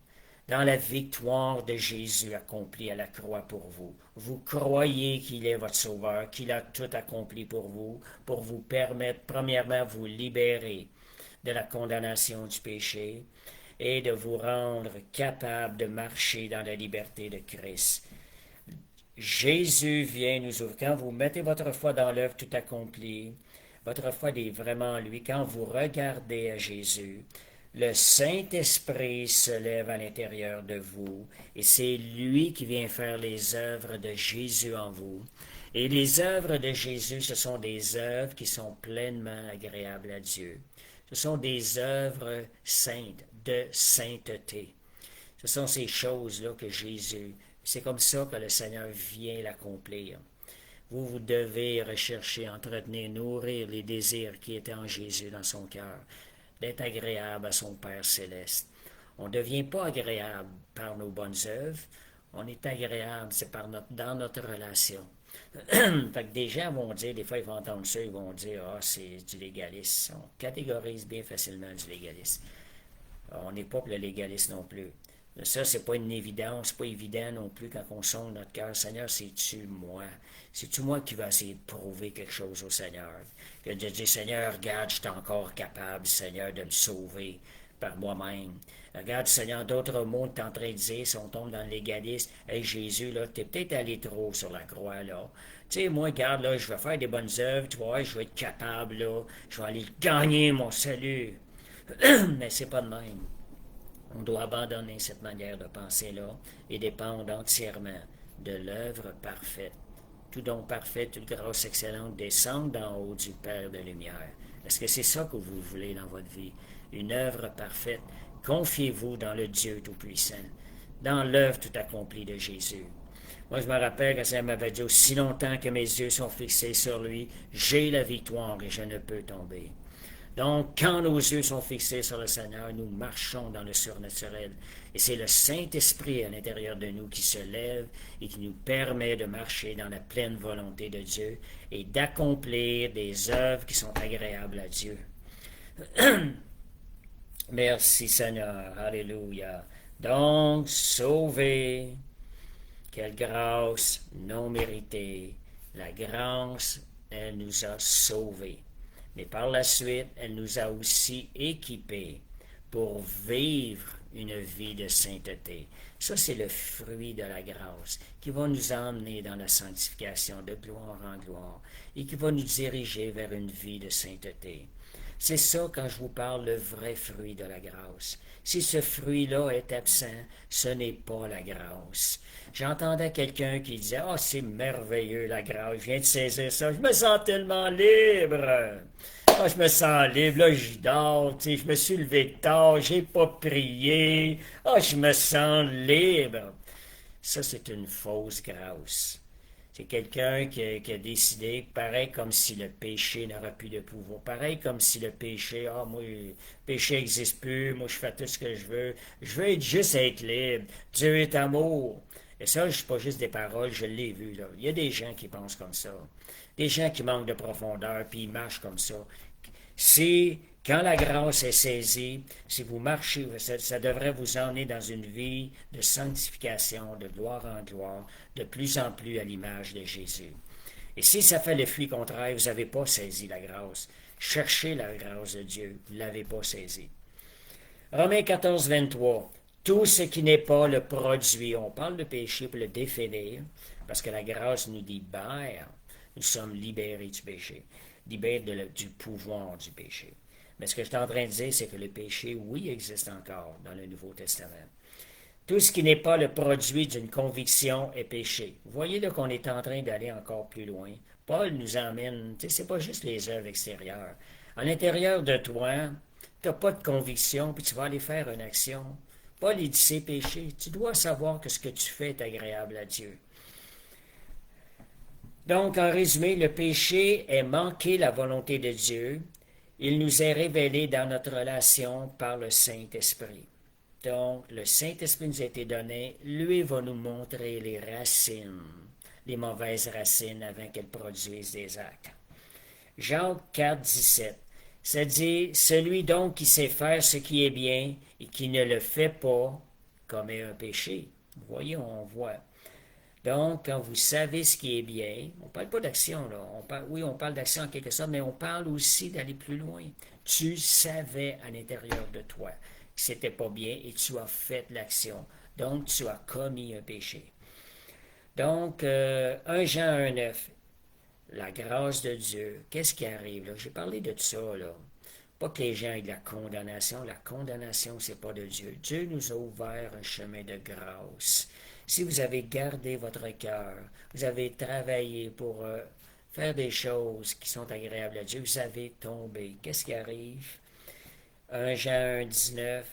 dans la victoire de Jésus accomplie à la croix pour vous. Vous croyez qu'il est votre sauveur, qu'il a tout accompli pour vous permettre, premièrement, vous libérer de la condamnation du péché et de vous rendre capable de marcher dans la liberté de Christ. Jésus vient nous ouvrir. Quand vous mettez votre foi dans l'œuvre tout accomplie, votre foi est vraiment en lui. Quand vous regardez à Jésus, le Saint-Esprit se lève à l'intérieur de vous et c'est lui qui vient faire les œuvres de Jésus en vous. Et les œuvres de Jésus, ce sont des œuvres qui sont pleinement agréables à Dieu. Ce sont des œuvres saintes, de sainteté. Ce sont ces choses-là que Jésus, c'est comme ça que le Seigneur vient l'accomplir. Vous devez rechercher, entretenir, nourrir les désirs qui étaient en Jésus dans son cœur, d'être agréable à son Père céleste. On ne devient pas agréable par nos bonnes œuvres, on est agréable, c'est dans notre relation. Fait que des gens vont dire, des fois ils vont entendre ça, ils vont dire, ah, c'est du légalisme. On catégorise bien facilement du légalisme. On n'est pas pour le légalisme non plus. Ça, c'est pas une évidence, c'est pas évident non plus quand on sonde notre cœur. Seigneur, c'est-tu moi? C'est-tu moi qui va essayer de prouver quelque chose au Seigneur? Que de dire, Seigneur, regarde, je suis encore capable, Seigneur, de me sauver par moi-même. Regarde, Seigneur, d'autres mots, tu es en train de dire, si on tombe dans le légalisme, hey Jésus, là, t'es peut-être allé trop sur la croix, là. Tu sais, moi, regarde, là, je vais faire des bonnes œuvres, tu vois, je vais être capable, là, je vais aller gagner mon salut. Mais c'est pas de même. On doit abandonner cette manière de penser-là et dépendre entièrement de l'œuvre parfaite. Tout don parfait, toute grâce excellente descend d'en haut du Père de lumière. Est-ce que c'est ça que vous voulez dans votre vie? Une œuvre parfaite. Confiez-vous dans le Dieu Tout-Puissant, dans l'œuvre tout accomplie de Jésus. Moi, je me rappelle que ça m'avait dit, aussi longtemps que mes yeux sont fixés sur lui, j'ai la victoire et je ne peux tomber. Donc, quand nos yeux sont fixés sur le Seigneur, nous marchons dans le surnaturel. Et c'est le Saint-Esprit à l'intérieur de nous qui se lève et qui nous permet de marcher dans la pleine volonté de Dieu et d'accomplir des œuvres qui sont agréables à Dieu. Merci Seigneur. Alléluia. Donc, sauvé, quelle grâce non méritée. La grâce, elle nous a sauvés. Mais par la suite, elle nous a aussi équipés pour vivre une vie de sainteté. Ça, c'est le fruit de la grâce qui va nous emmener dans la sanctification de gloire en gloire et qui va nous diriger vers une vie de sainteté. C'est ça quand je vous parle le vrai fruit de la grâce. Si ce fruit-là est absent, ce n'est pas la grâce. J'entendais quelqu'un qui disait « Ah, c'est merveilleux la grâce, je viens de saisir ça, je me sens tellement libre. Ah, je me sens libre, là je dors, tu sais, je me suis levé tard, j'ai pas prié. Ah, je me sens libre. » Ça, c'est une fausse grâce. C'est quelqu'un qui a décidé, pareil comme si le péché n'aurait plus de pouvoir. Pareil comme si le péché, moi, le péché n'existe plus, moi, je fais tout ce que je veux être juste être libre. Dieu est amour. Et ça, je ne pas juste des paroles, je l'ai vu, là. Il y a des gens qui pensent comme ça. Des gens qui manquent de profondeur, puis ils marchent comme ça. C'est quand la grâce est saisie, si vous marchez, ça devrait vous emmener dans une vie de sanctification, de gloire en gloire, de plus en plus à l'image de Jésus. Et si ça fait le fruit contraire, vous n'avez pas saisi la grâce. Cherchez la grâce de Dieu, vous ne l'avez pas saisie. Romains 14, 23. Tout ce qui n'est pas le produit, on parle de péché pour le définir, parce que la grâce nous libère, nous sommes libérés du péché, libérés du pouvoir du péché. Mais ce que je suis en train de dire, c'est que le péché, oui, existe encore dans le Nouveau Testament. Tout ce qui n'est pas le produit d'une conviction est péché. Vous voyez là qu'on est en train d'aller encore plus loin. Paul nous emmène, tu sais, c'est pas juste les œuvres extérieures. À l'intérieur de toi, tu n'as pas de conviction, puis tu vas aller faire une action. Paul, il dit, c'est péché. Tu dois savoir que ce que tu fais est agréable à Dieu. Donc, en résumé, le péché est manquer la volonté de Dieu. Il nous est révélé dans notre relation par le Saint-Esprit. Donc, le Saint-Esprit nous a été donné. Lui va nous montrer les racines, les mauvaises racines avant qu'elles produisent des actes. Jacques 4, 17. Ça dit, celui donc qui sait faire ce qui est bien et qui ne le fait pas, commet un péché. Vous voyez, on voit. Donc, quand vous savez ce qui est bien, on ne parle pas d'action, là. Oui, on parle d'action en quelque sorte, mais on parle aussi d'aller plus loin. Tu savais à l'intérieur de toi que c'était pas bien et tu as fait l'action. Donc, tu as commis un péché. Donc, 1 Jean 1,9, la grâce de Dieu, qu'est-ce qui arrive là? J'ai parlé de ça, là. Pas que les gens aient de la condamnation. La condamnation, c'est pas de Dieu. Dieu nous a ouvert un chemin de grâce. Si vous avez gardé votre cœur, vous avez travaillé pour faire des choses qui sont agréables à Dieu, vous avez tombé. Qu'est-ce qui arrive? 1 Jean 1,19.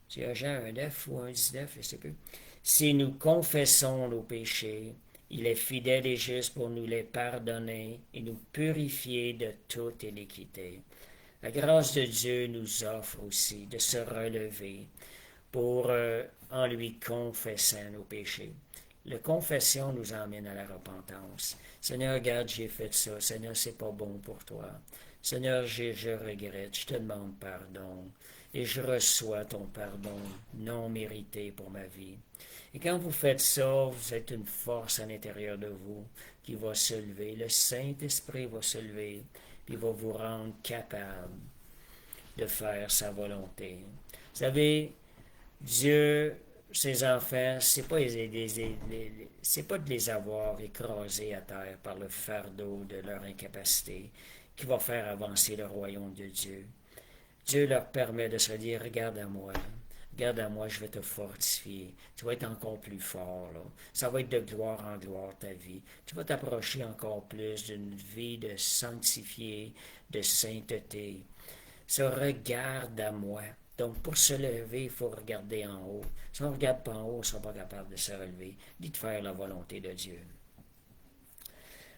C'est 1 Jean 1,9 ou 1,19, je ne sais plus. Si nous confessons nos péchés, il est fidèle et juste pour nous les pardonner et nous purifier de toute iniquité. La grâce de Dieu nous offre aussi de se relever pour, en lui confessant nos péchés. La confession nous emmène à la repentance. Seigneur, regarde, j'ai fait ça. Seigneur, c'est pas bon pour toi. Seigneur, je regrette, je te demande pardon. Et je reçois ton pardon non mérité pour ma vie. Et quand vous faites ça, vous êtes une force à l'intérieur de vous qui va se lever. Le Saint-Esprit va se lever, puis il va vous rendre capable de faire sa volonté. Vous savez, Dieu, ses enfants, c'est pas de les avoir écrasés à terre par le fardeau de leur incapacité qui va faire avancer le royaume de Dieu. Dieu leur permet de se dire, regarde à moi, je vais te fortifier. Tu vas être encore plus fort. Là. Ça va être de gloire en gloire ta vie. Tu vas t'approcher encore plus d'une vie de sanctifié, de sainteté. Ça regarde à moi. Donc, pour se lever, il faut regarder en haut. Si on ne regarde pas en haut, on ne sera pas capable de se relever, ni de faire la volonté de Dieu.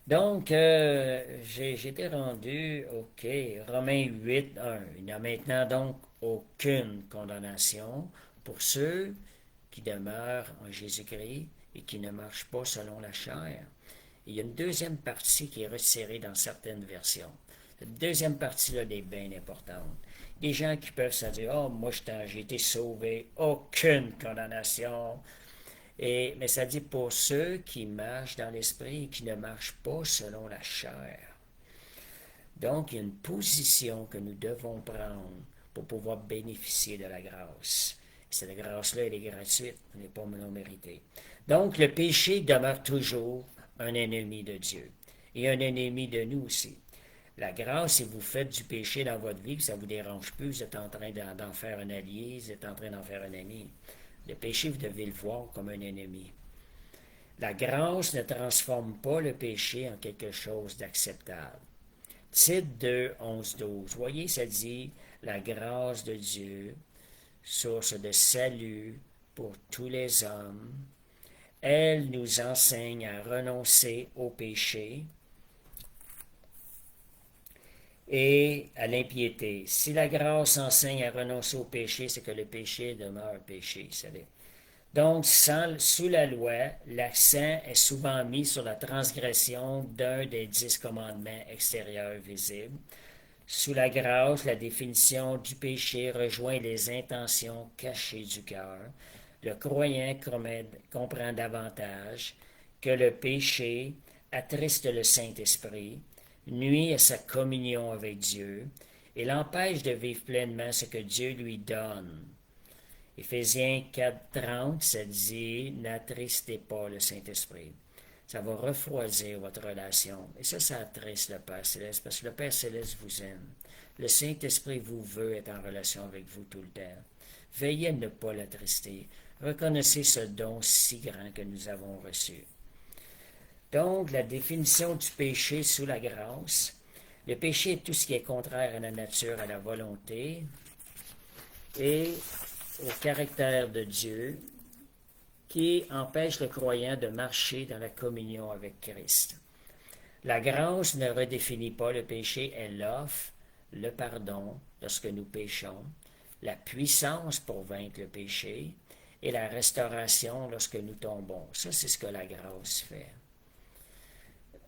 Donc, j'étais rendu, OK, Romains 8, 1. Il n'y a maintenant donc aucune condamnation pour ceux qui demeurent en Jésus-Christ et qui ne marchent pas selon la chair. Il y a une deuxième partie qui est retirée dans certaines versions. Cette deuxième partie-là est bien importante. Des gens qui peuvent se dire, oh, moi j'ai été sauvé, aucune condamnation. Mais ça dit pour ceux qui marchent dans l'esprit et qui ne marchent pas selon la chair. Donc, il y a une position que nous devons prendre pour pouvoir bénéficier de la grâce. Cette grâce-là, elle est gratuite, elle n'est pas non méritée. Donc, le péché demeure toujours un ennemi de Dieu et un ennemi de nous aussi. La grâce, si vous faites du péché dans votre vie, que ça ne vous dérange plus, vous êtes en train d'en faire un allié, vous êtes en train d'en faire un ami. Le péché, vous devez le voir comme un ennemi. La grâce ne transforme pas le péché en quelque chose d'acceptable. Tite 2, 11, 12. Voyez, ça dit la grâce de Dieu, source de salut pour tous les hommes. Elle nous enseigne à renoncer au péché et à l'impiété. Si la grâce enseigne à renoncer au péché, c'est que le péché demeure péché, vous savez. Donc, sous la loi, l'accent est souvent mis sur la transgression d'un des 10 commandements extérieurs visibles. Sous la grâce, la définition du péché rejoint les intentions cachées du cœur. Le croyant comprend davantage que le péché attriste le Saint-Esprit, nuit à sa communion avec Dieu et l'empêche de vivre pleinement ce que Dieu lui donne. Éphésiens 4:30, ça dit « N'attristez pas le Saint-Esprit ». Ça va refroidir votre relation. Et ça attriste le Père Céleste, parce que le Père Céleste vous aime. Le Saint-Esprit vous veut être en relation avec vous tout le temps. Veillez à ne pas l'attrister. Reconnaissez ce don si grand que nous avons reçu. Donc, la définition du péché sous la grâce. Le péché est tout ce qui est contraire à la nature, à la volonté et au caractère de Dieu qui empêche le croyant de marcher dans la communion avec Christ. La grâce ne redéfinit pas le péché, elle offre le pardon lorsque nous péchons, la puissance pour vaincre le péché et la restauration lorsque nous tombons. Ça, c'est ce que la grâce fait.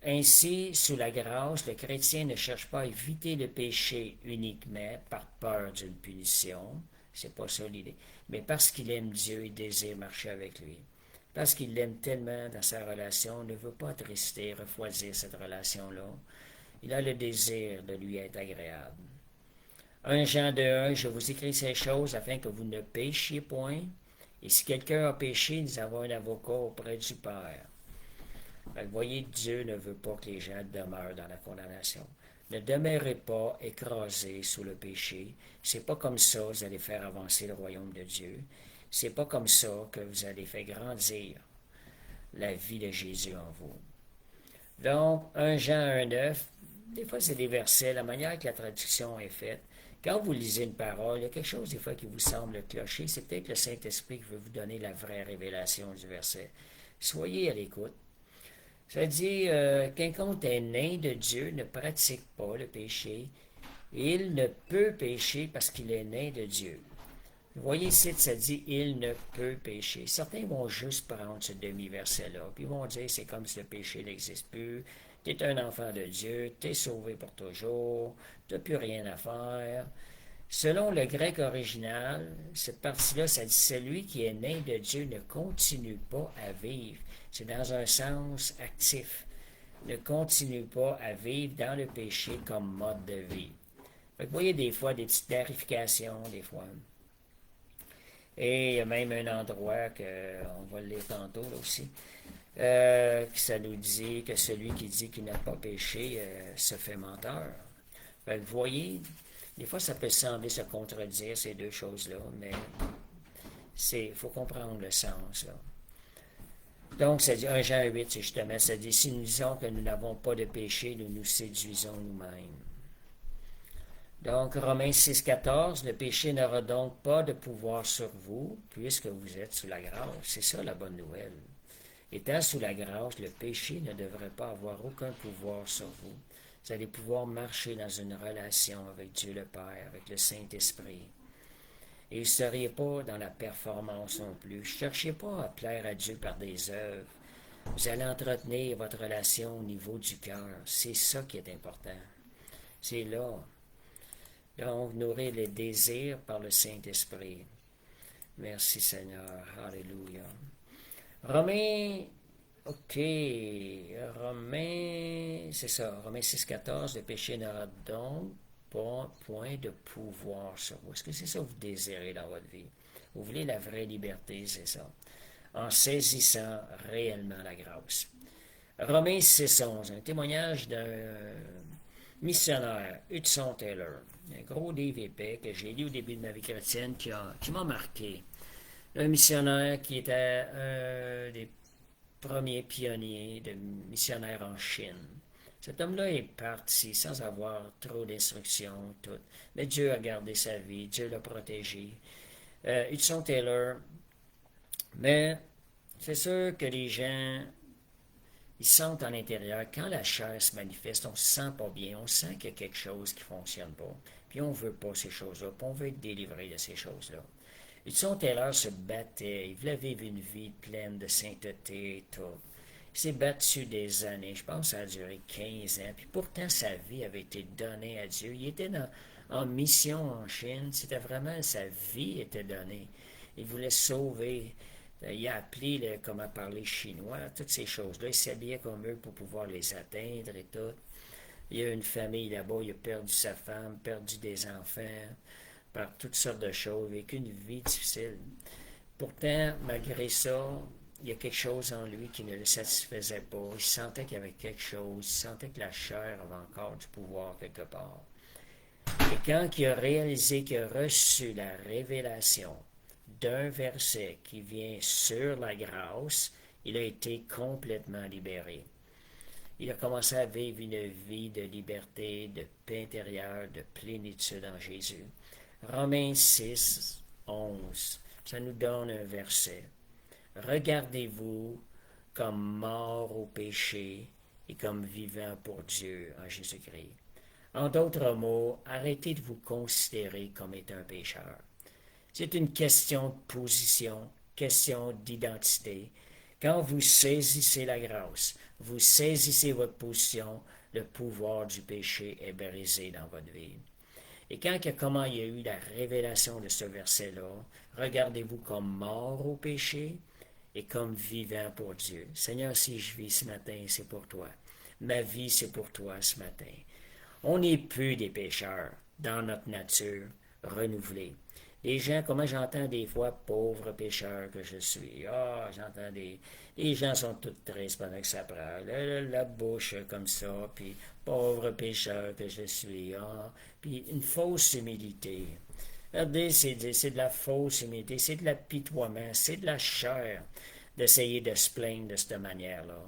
Ainsi, sous la grâce, le chrétien ne cherche pas à éviter le péché uniquement par peur d'une punition, C'est pas ça l'idée. Mais parce qu'il aime Dieu, il désire marcher avec lui. Parce qu'il l'aime tellement dans sa relation, il ne veut pas attrister, refroidir cette relation-là. Il a le désir de lui être agréable. 1 Jean 2:1, je vous écris ces choses afin que vous ne péchiez point. Et si quelqu'un a péché, nous avons un avocat auprès du Père. Vous voyez, Dieu ne veut pas que les gens demeurent dans la condamnation. Ne demeurez pas écrasés sous le péché. C'est pas comme ça que vous allez faire avancer le royaume de Dieu. C'est pas comme ça que vous allez faire grandir la vie de Jésus en vous. Donc, 1 Jean 1:9, des fois c'est des versets, la manière que la traduction est faite. Quand vous lisez une parole, il y a quelque chose des fois qui vous semble clocher. C'est peut-être le Saint-Esprit qui veut vous donner la vraie révélation du verset. Soyez à l'écoute. Ça dit, quiconque est né de Dieu ne pratique pas le péché. Il ne peut pécher parce qu'il est né de Dieu. Vous voyez ici, ça dit, il ne peut pécher. Certains vont juste prendre ce demi-verset-là, puis ils vont dire, c'est comme si le péché n'existe plus. Tu es un enfant de Dieu, tu es sauvé pour toujours, tu n'as plus rien à faire. Selon le grec original, cette partie-là, ça dit, celui qui est né de Dieu ne continue pas à vivre. C'est dans un sens actif. Ne continue pas à vivre dans le péché comme mode de vie. Fait que vous voyez des fois des petites clarifications, des fois. Et il y a même un endroit on va le lire tantôt là aussi, que ça nous dit que celui qui dit qu'il n'a pas péché se fait menteur. Fait que vous voyez, des fois ça peut sembler se contredire ces deux choses-là, mais il faut comprendre le sens là. Donc, ça dit 1 Jean 8, c'est justement, ça dit, si nous disons que nous n'avons pas de péché, nous nous séduisons nous-mêmes. Donc, Romains 6,14, le péché n'aura donc pas de pouvoir sur vous, puisque vous êtes sous la grâce. C'est ça la bonne nouvelle. Étant sous la grâce, le péché ne devrait pas avoir aucun pouvoir sur vous. Vous allez pouvoir marcher dans une relation avec Dieu le Père, avec le Saint-Esprit. Et vous ne seriez pas dans la performance non plus. Ne cherchez pas à plaire à Dieu par des œuvres. Vous allez entretenir votre relation au niveau du cœur. C'est ça qui est important. C'est là. Donc, nourrir les désirs par le Saint-Esprit. Merci Seigneur. Alléluia. Romains, Romains, c'est ça. Romains 6,14, le péché n'aura donc pas point de pouvoir sur vous. Est-ce que c'est ça que vous désirez dans votre vie? Vous voulez la vraie liberté, c'est ça. En saisissant réellement la grâce. Romains 6,11, un témoignage d'un missionnaire, Hudson Taylor. Un gros livre épais que j'ai lu au début de ma vie chrétienne qui m'a marqué. Un missionnaire qui était un des premiers pionniers de missionnaires en Chine. Cet homme-là est parti sans avoir trop d'instructions, tout. Mais Dieu a gardé sa vie, Dieu l'a protégé. Hudson Taylor, mais c'est sûr que les gens, ils sentent à l'intérieur, quand la chair se manifeste, on se sent pas bien, on sent qu'il y a quelque chose qui ne fonctionne pas. Puis on ne veut pas ces choses-là, puis on veut être délivré de ces choses-là. Hudson Taylor se battait, il voulait vivre une vie pleine de sainteté et tout. Il s'est battu des années, je pense que ça a duré 15 ans, puis pourtant sa vie avait été donnée à Dieu. Il était en mission en Chine, c'était vraiment, sa vie était donnée. Il voulait sauver, il a appris comment parler chinois, toutes ces choses-là. Il s'habillait comme eux pour pouvoir les atteindre et tout. Il y a une famille là-bas, il a perdu sa femme, perdu des enfants, par toutes sortes de choses, vécu une vie difficile. Pourtant, malgré ça, il y a quelque chose en lui qui ne le satisfaisait pas. Il sentait qu'il y avait quelque chose, il sentait que la chair avait encore du pouvoir quelque part. Et quand il a réalisé qu'il a reçu la révélation d'un verset qui vient sur la grâce, il a été complètement libéré. Il a commencé à vivre une vie de liberté, de paix intérieure, de plénitude en Jésus. Romains 6, 11, ça nous donne un verset. Regardez-vous comme mort au péché et comme vivant pour Dieu en Jésus-Christ. En d'autres mots, arrêtez de vous considérer comme étant un pécheur. C'est une question de position, question d'identité. Quand vous saisissez la grâce, vous saisissez votre position, le pouvoir du péché est brisé dans votre vie. Et comment il y a eu la révélation de ce verset-là, regardez-vous comme mort au péché et comme vivant pour Dieu. Seigneur, si je vis ce matin, c'est pour toi. Ma vie, c'est pour toi ce matin. On n'est plus des pécheurs dans notre nature renouvelée. Les gens, comment j'entends des fois, pauvre pécheur que je suis. Ah, j'entends les gens sont tous tristes pendant que ça prend. La bouche comme ça, puis pauvre pécheur que je suis. Ah, puis une fausse humilité. Regardez, c'est de la fausse humilité, c'est de l'apitoiement, c'est de la chair d'essayer de se plaindre de cette manière-là.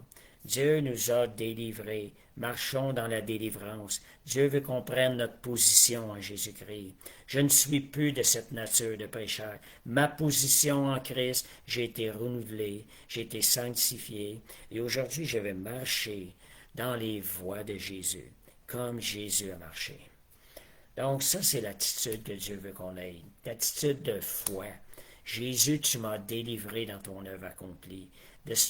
Dieu nous a délivrés. Marchons dans la délivrance. Dieu veut qu'on prenne notre position en Jésus-Christ. Je ne suis plus de cette nature de pécheur. Ma position en Christ, j'ai été renouvelé, j'ai été sanctifié, et aujourd'hui je vais marcher dans les voies de Jésus, comme Jésus a marché. Donc ça, c'est l'attitude que Dieu veut qu'on ait, l'attitude de foi. Jésus, tu m'as délivré dans ton œuvre accomplie.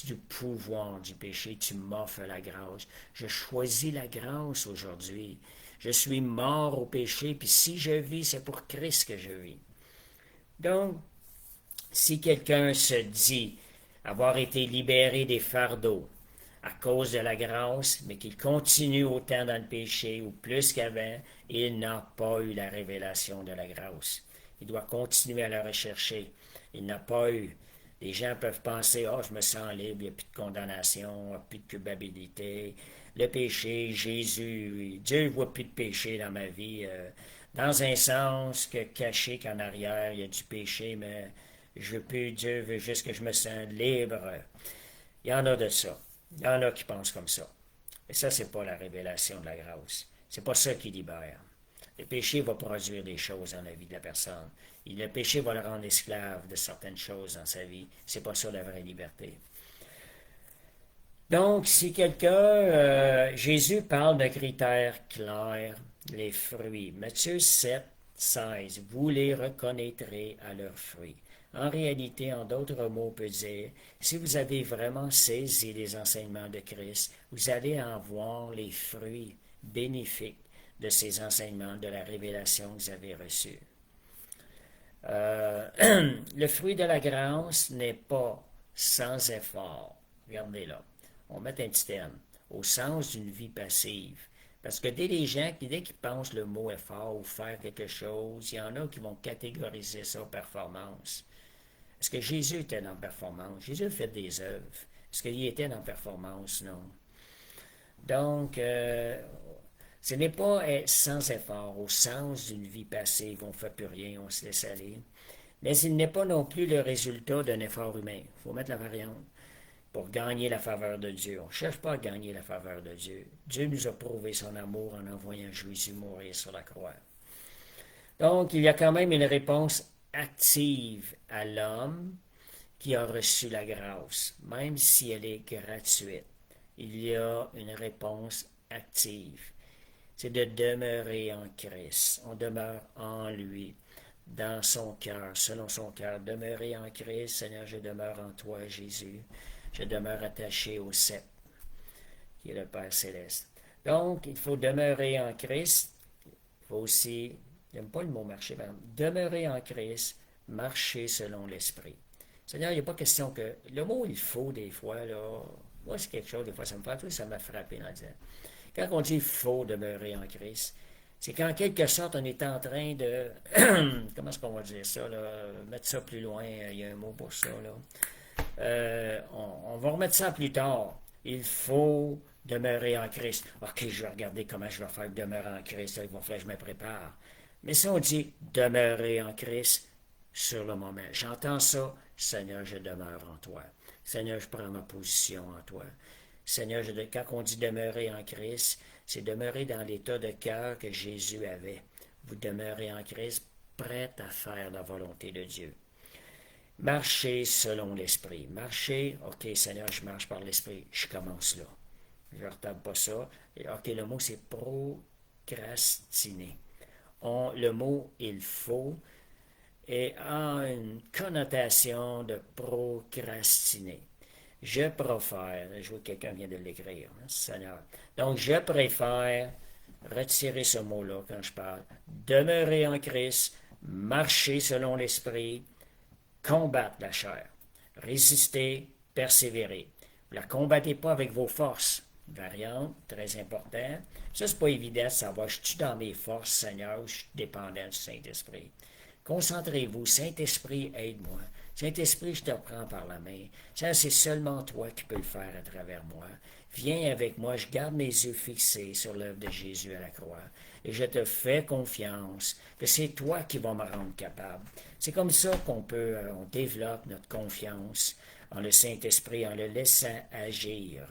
Du pouvoir du péché, tu m'offres la grâce. Je choisis la grâce aujourd'hui. Je suis mort au péché, puis si je vis, c'est pour Christ que je vis. Donc, si quelqu'un se dit avoir été libéré des fardeaux à cause de la grâce, mais qu'il continue autant dans le péché ou plus qu'avant, il n'a pas eu la révélation de la grâce. Il doit continuer à la rechercher. Il n'a pas eu. Les gens peuvent penser, je me sens libre, il n'y a plus de condamnation, il n'y a plus de culpabilité. Le péché, Jésus, Dieu ne voit plus de péché dans ma vie. Dans un sens que caché qu'en arrière, il y a du péché, mais Dieu veut juste que je me sente libre. Il y en a de ça. Il y en a qui pensent comme ça. Et ça, c'est pas la révélation de la grâce. C'est pas ça qui libère. Le péché va produire des choses dans la vie de la personne. Et le péché va le rendre esclave de certaines choses dans sa vie. C'est pas ça la vraie liberté. Donc, si Jésus parle de critères clairs, les fruits. Matthieu 7, 16, vous les reconnaîtrez à leurs fruits. En réalité, en d'autres mots, on peut dire, si vous avez vraiment saisi les enseignements de Christ, vous allez en voir les fruits bénéfiques de ces enseignements, de la révélation que vous avez reçue. Le fruit de la grâce n'est pas sans effort. Regardez là. On met un petit terme. Au sens d'une vie passive. Parce que dès qu'ils pensent le mot effort ou faire quelque chose, il y en a qui vont catégoriser ça performance. Est-ce que Jésus était dans performance? Jésus a fait des œuvres. Est-ce qu'il était dans performance? Non. Donc, ce n'est pas sans effort, au sens d'une vie passive, on ne fait plus rien, on se laisse aller. Mais il n'est pas non plus le résultat d'un effort humain. Il faut mettre la variante. Pour gagner la faveur de Dieu. On ne cherche pas à gagner la faveur de Dieu. Dieu nous a prouvé son amour en envoyant Jésus mourir sur la croix. Donc, il y a quand même une réponse active à l'homme qui a reçu la grâce, même si elle est gratuite. Il y a une réponse active. C'est de demeurer en Christ. On demeure en lui, dans son cœur, selon son cœur. Demeurer en Christ, Seigneur, je demeure en toi, Jésus. Je demeure attaché au sceptre, qui est le Père céleste. Donc, il faut demeurer en Christ. Il faut aussi, j'aime pas le mot marcher, mais demeurer en Christ, marcher selon l'Esprit. Seigneur, il n'y a pas question que... Le mot « il faut », des fois, là, moi, c'est quelque chose, des fois, ça m'a frappé dans le disant. Quand on dit « il faut demeurer en Christ », c'est qu'en quelque sorte, on est en train de... comment est-ce qu'on va dire ça, là? Mettre ça plus loin, il y a un mot pour ça, là. On va remettre ça plus tard. Il faut demeurer en Christ. OK, je vais regarder comment je vais faire demeurer en Christ. Il va falloir que je me prépare. Mais si on dit demeurer en Christ sur le moment, j'entends ça, Seigneur, je demeure en toi. Seigneur, je prends ma position en toi. Seigneur, quand on dit demeurer en Christ, c'est demeurer dans l'état de cœur que Jésus avait. Vous demeurez en Christ, prêt à faire la volonté de Dieu. Marcher selon l'Esprit. Marcher, OK, Seigneur, je marche par l'Esprit. Je commence là. Je ne retarde pas ça. OK, le mot, c'est procrastiner. Le mot « il faut » a une connotation de procrastiner. Je préfère, je vois que quelqu'un vient de l'écrire, hein, Seigneur. Donc, je préfère retirez ce mot-là quand je parle. Demeurez en Christ, marchez selon l'Esprit, combattre la chair. Résistez, persévérez. Vous ne la combattez pas avec vos forces. Variante, très important. Ça, c'est pas évident de savoir, je suis dans mes forces, Seigneur, ou je suis dépendant du Saint-Esprit. Concentrez-vous. Saint-Esprit, aide-moi. Saint-Esprit, je te prends par la main. Ça, c'est seulement toi qui peux le faire à travers moi. Viens avec moi, je garde mes yeux fixés sur l'œuvre de Jésus à la croix. Et je te fais confiance que c'est toi qui vas me rendre capable. C'est comme ça on développe notre confiance en le Saint-Esprit, en le laissant agir.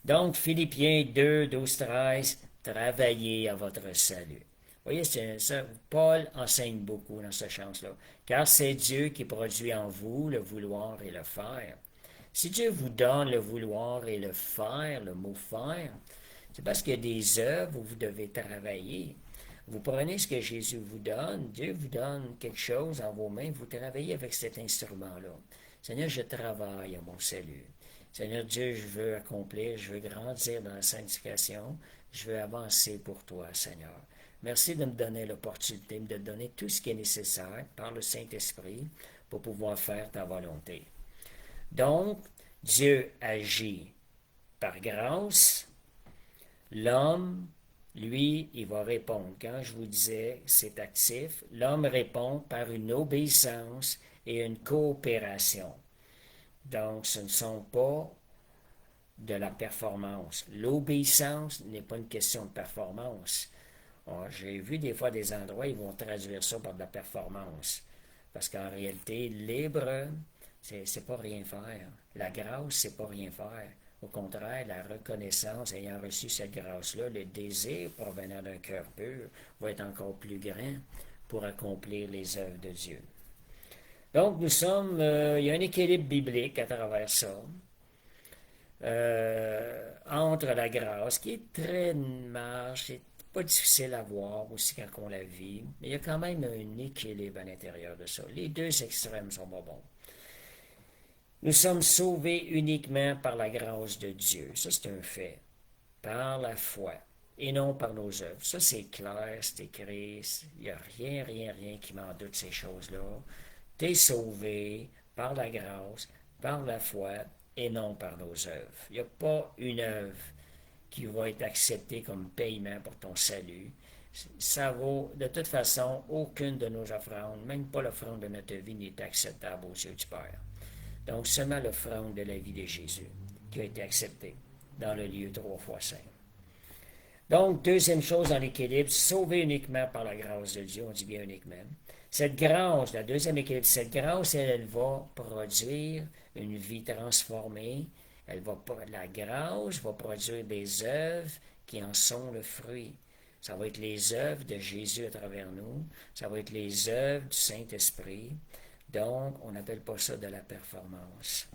Donc, Philippiens 2, 12, 13, travaillez à votre salut. Vous voyez, ça, Paul enseigne beaucoup dans ce sens-là. Car c'est Dieu qui produit en vous le vouloir et le faire. Si Dieu vous donne le vouloir et le faire, le mot faire, c'est parce qu'il y a des œuvres où vous devez travailler. Vous prenez ce que Jésus vous donne, Dieu vous donne quelque chose en vos mains, vous travaillez avec cet instrument-là. Seigneur, je travaille à mon salut. Seigneur Dieu, je veux accomplir, je veux grandir dans la sanctification, je veux avancer pour toi, Seigneur. Merci de me donner l'opportunité, de me donner tout ce qui est nécessaire par le Saint-Esprit pour pouvoir faire ta volonté. Donc, Dieu agit par grâce. L'homme, lui, il va répondre. Quand je vous disais c'est actif, l'homme répond par une obéissance et une coopération. Donc, ce ne sont pas de la performance. L'obéissance n'est pas une question de performance. J'ai vu des fois des endroits, ils vont traduire ça par de la performance. Parce qu'en réalité, libre, c'est pas rien faire. La grâce, c'est pas rien faire. Au contraire, la reconnaissance, ayant reçu cette grâce-là, le désir provenant d'un cœur pur va être encore plus grand pour accomplir les œuvres de Dieu. Donc, il y a un équilibre biblique à travers ça, entre la grâce, qui est très marge, c'est pas difficile à voir aussi quand on la vit, mais il y a quand même un équilibre à l'intérieur de ça. Les deux extrêmes sont pas bons. Nous sommes sauvés uniquement par la grâce de Dieu. Ça, c'est un fait. Par la foi. Et non par nos œuvres. Ça, c'est clair, c'est écrit. Il n'y a rien qui m'en doute ces choses-là. Tu es sauvé par la grâce, par la foi, et non par nos œuvres. Il n'y a pas une œuvre qui va être acceptée comme paiement pour ton salut. Ça vaut, de toute façon, aucune de nos offrandes, même pas l'offrande de notre vie, n'est acceptable aux yeux du Père. Donc, seulement l'offrande de la vie de Jésus qui a été acceptée dans le lieu 3 fois saint. Donc, deuxième chose dans l'équilibre, sauvé uniquement par la grâce de Dieu, on dit bien uniquement. Cette grâce, la deuxième équilibre, cette grâce, elle va produire une vie transformée. La grâce va produire des œuvres qui en sont le fruit. Ça va être les œuvres de Jésus à travers nous. Ça va être les œuvres du Saint-Esprit. Donc, on n'appelle pas ça de la performance.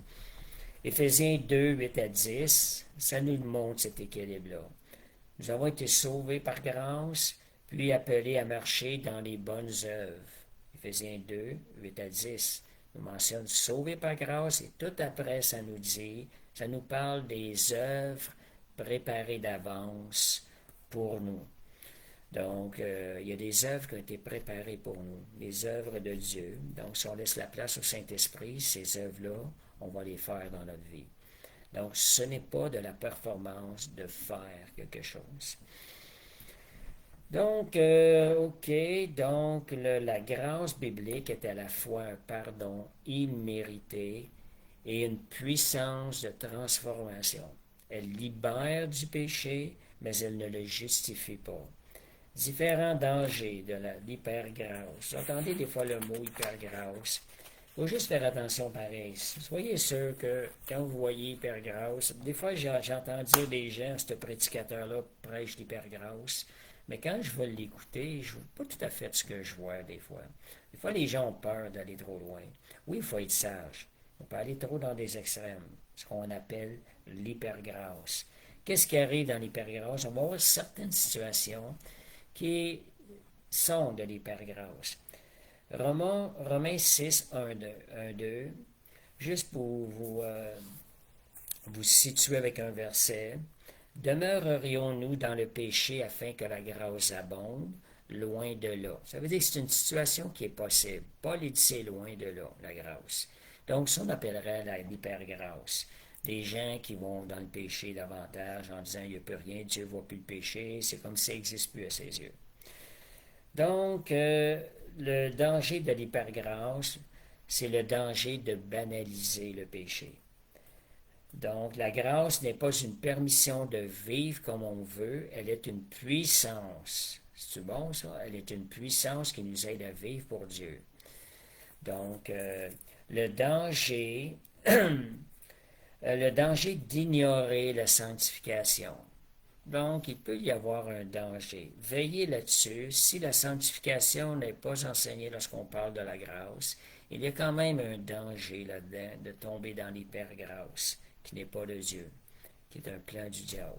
Éphésiens 2, 8 à 10, ça nous montre cet équilibre-là. Nous avons été sauvés par grâce, puis appelés à marcher dans les bonnes œuvres. Éphésiens 2, 8 à 10 nous mentionne sauvés par grâce, et tout après, ça nous parle des œuvres préparées d'avance pour nous. Donc, il y a des œuvres qui ont été préparées pour nous, les œuvres de Dieu. Donc, si on laisse la place au Saint-Esprit, ces œuvres-là, on va les faire dans notre vie. Donc, ce n'est pas de la performance de faire quelque chose. Donc, la grâce biblique est à la fois un pardon immérité et une puissance de transformation. Elle libère du péché, mais elle ne le justifie pas. Différents dangers de l'hypergrâce. Vous entendez des fois le mot hypergrâce. Il faut juste faire attention pareil. Soyez sûr que quand vous voyez hypergrâce, des fois j'entends dire des gens, ce prédicateur-là prêche l'hypergrâce, mais quand je vais l'écouter, je ne vois pas tout à fait ce que je vois des fois. Des fois, les gens ont peur d'aller trop loin. Oui, il faut être sage. On peut aller trop dans des extrêmes, ce qu'on appelle l'hypergrâce. Qu'est-ce qui arrive dans l'hypergrâce? On va avoir certaines situations qui sont de l'hypergrâce. Romains 6, 1, 2, juste pour vous situer avec un verset. Demeurerions-nous dans le péché afin que la grâce abonde? Loin de là. Ça veut dire que c'est une situation qui est possible. Paul dit c'est loin de là, la grâce. Donc, ça, on appellerait l'hypergrâce. Des gens qui vont dans le péché davantage en disant il n'y a plus rien, Dieu ne voit plus le péché, c'est comme si ça n'existe plus à ses yeux. Donc, le danger de l'hypergrâce, c'est le danger de banaliser le péché. Donc, la grâce n'est pas une permission de vivre comme on veut, elle est une puissance. C'est bon ça? Elle est une puissance qui nous aide à vivre pour Dieu. Donc, le danger, le danger d'ignorer la sanctification. Donc, il peut y avoir un danger. Veillez là-dessus. Si la sanctification n'est pas enseignée lorsqu'on parle de la grâce, il y a quand même un danger là-dedans de tomber dans l'hypergrâce, qui n'est pas de Dieu, qui est un plan du diable.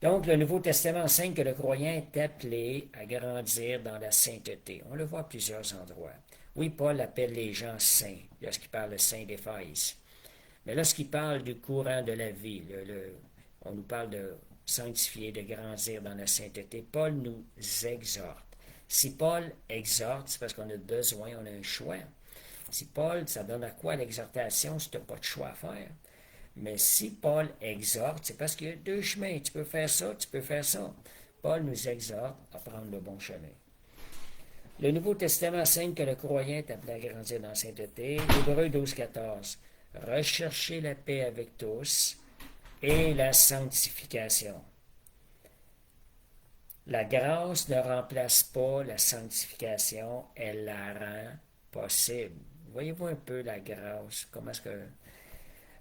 Donc, le Nouveau Testament enseigne que le croyant est appelé à grandir dans la sainteté. On le voit à plusieurs endroits. Oui, Paul appelle les gens saints, lorsqu'il parle de saints d'Éphèse. Mais lorsqu'il parle du courant de la vie, on nous parle de sanctifier, de grandir dans la sainteté, Paul nous exhorte. Si Paul exhorte, c'est parce qu'on a besoin, on a un choix. Si Paul, ça donne à quoi l'exhortation si tu n'as pas de choix à faire? Mais si Paul exhorte, c'est parce qu'il y a deux chemins. Tu peux faire ça, tu peux faire ça. Paul nous exhorte à prendre le bon chemin. Le Nouveau Testament enseigne que le croyant est appelé à grandir dans la sainteté. Hébreux 12,14. Recherchez la paix avec tous et la sanctification. La grâce ne remplace pas la sanctification, elle la rend possible. Voyez-vous un peu la grâce, comment est-ce que...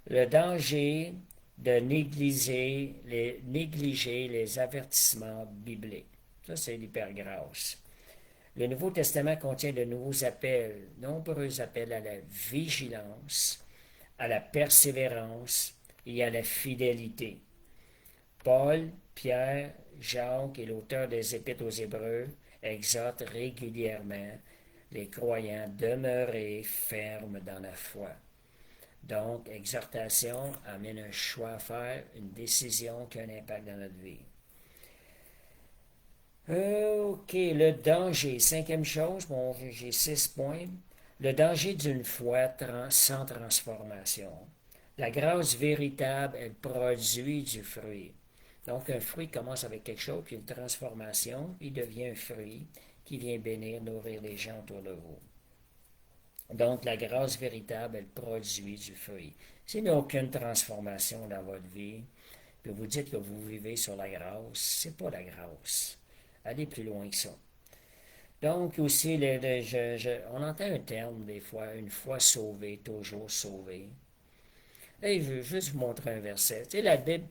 Le danger de négliger les avertissements bibliques. Ça, c'est l'hypergrâce. Le Nouveau Testament contient de nouveaux appels, nombreux appels à la vigilance, à la persévérance et à la fidélité. Paul, Pierre, Jacques et l'auteur des Épîtres aux Hébreux exhortent régulièrement les croyants à demeurer fermes dans la foi. Donc, exhortation amène un choix à faire, une décision qui a un impact dans notre vie. OK, le danger. Cinquième chose, bon, j'ai 6 points. Le danger d'une foi sans transformation. La grâce véritable, elle produit du fruit. Donc, un fruit commence avec quelque chose, puis une transformation, il devient un fruit qui vient bénir, nourrir les gens autour de vous. Donc, la grâce véritable, elle produit du fruit. S'il n'y a aucune transformation dans votre vie, puis vous dites que vous vivez sur la grâce, c'est pas la grâce. Allez plus loin que ça. Donc, aussi, on entend un terme des fois, une fois sauvé, toujours sauvé. Et je veux juste vous montrer un verset. Tu sais, la Bible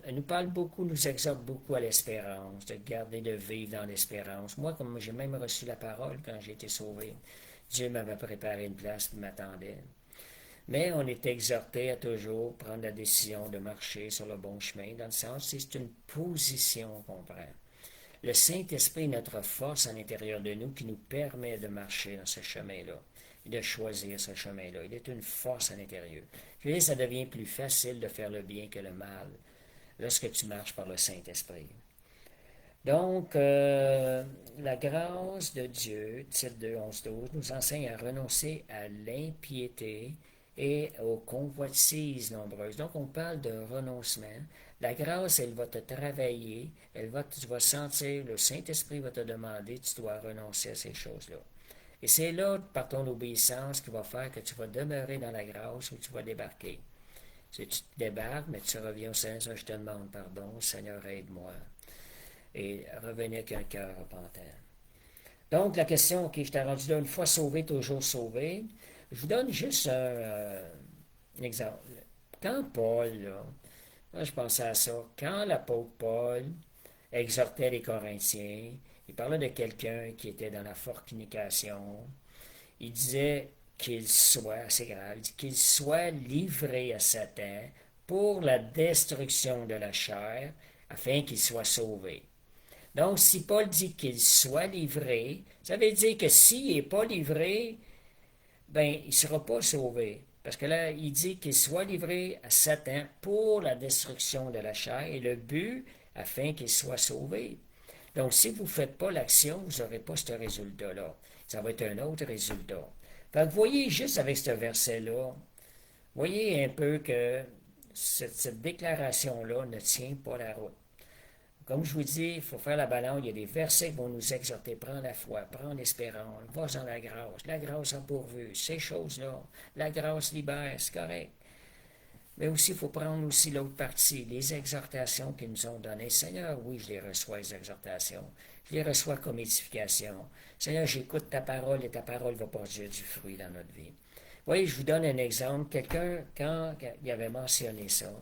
elle nous parle beaucoup, nous exhorte beaucoup à l'espérance, de garder, de vivre dans l'espérance. Moi, comme j'ai même reçu la parole quand j'ai été sauvé, Dieu m'avait préparé une place et m'attendait. Mais on est exhorté à toujours prendre la décision de marcher sur le bon chemin, dans le sens que c'est une position qu'on prend. Le Saint-Esprit est notre force à l'intérieur de nous qui nous permet de marcher dans ce chemin-là et de choisir ce chemin-là. Il est une force à l'intérieur. Je veux dire, ça devient plus facile de faire le bien que le mal lorsque tu marches par le Saint-Esprit. Donc, la grâce de Dieu, titre 2, 11, 12, nous enseigne à renoncer à l'impiété et aux convoitises nombreuses. Donc, on parle de renoncement. La grâce, elle va te travailler, tu vas sentir, le Saint-Esprit va te demander, tu dois renoncer à ces choses-là. Et c'est là, par ton obéissance, qui va faire que tu vas demeurer dans la grâce ou tu vas débarquer. Si tu te débarques, mais tu reviens au Seigneur, je te demande pardon, Seigneur, aide-moi. Et revenir avec un cœur repentant. Donc, la question, je t'ai rendu là, une fois sauvé, toujours sauvé. Je vous donne juste un exemple. Quand Paul, là, je pensais à ça, quand l'apôtre Paul exhortait les Corinthiens, il parlait de quelqu'un qui était dans la fornication, il disait qu'il soit, c'est grave, qu'il soit livré à Satan pour la destruction de la chair, afin qu'il soit sauvé. Donc, si Paul dit qu'il soit livré, ça veut dire que s'il n'est pas livré, ben, il ne sera pas sauvé. Parce que là, il dit qu'il soit livré à Satan pour la destruction de la chair et le but afin qu'il soit sauvé. Donc, si vous ne faites pas l'action, vous n'aurez pas ce résultat-là. Ça va être un autre résultat. Fait que vous voyez, juste avec ce verset-là, voyez un peu que cette déclaration-là ne tient pas la route. Comme je vous dis, il faut faire la balance. Il y a des versets qui vont nous exhorter. Prends la foi, prends l'espérance, va dans la grâce a pourvu, ces choses-là. La grâce libère, c'est correct. Mais aussi, il faut prendre aussi l'autre partie, les exhortations qu'ils nous ont données. Seigneur, oui, je les reçois, les exhortations. Je les reçois comme édification. Seigneur, j'écoute ta parole et ta parole va produire du fruit dans notre vie. Vous voyez, je vous donne un exemple. Quelqu'un, quand il avait mentionné ça,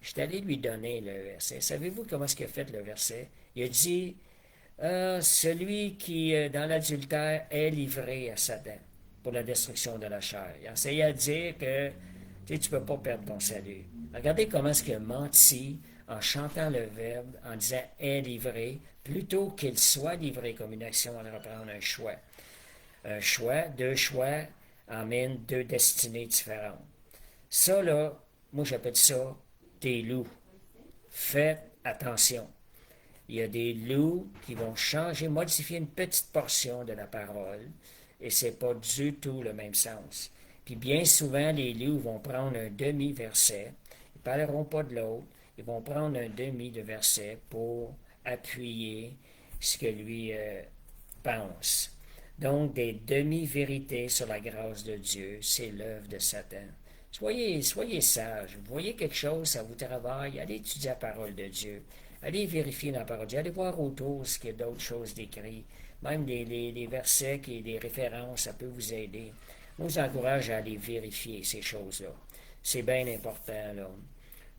je suis allé lui donner le verset. Savez-vous comment est-ce qu'il a fait le verset? Il a dit, celui qui, dans l'adultère, est livré à Satan pour la destruction de la chair. Il a essayé à dire que tu ne peux pas perdre ton salut. Regardez comment est-ce qu'il a menti en chantant le verbe, en disant est livré, plutôt qu'il soit livré comme une action à reprendre un choix. Un choix, deux choix emmènent deux destinées différentes. Ça, là, moi j'appelle ça des loups. Faites attention. Il y a des loups qui vont changer, modifier une petite portion de la parole, et ce n'est pas du tout le même sens. Puis bien souvent, les loups vont prendre un demi-verset, ils ne parleront pas de l'autre, ils vont prendre un demi de verset pour appuyer ce que lui pense. Donc, des demi-vérités sur la grâce de Dieu, c'est l'œuvre de Satan. Soyez sages. Vous voyez quelque chose, ça vous travaille, allez étudier la parole de Dieu. Allez vérifier dans la parole de Dieu. Allez voir autour ce qu'il y a d'autres choses décrites. Même les versets, les références, ça peut vous aider. Je vous encourage à aller vérifier ces choses-là. C'est bien important, là.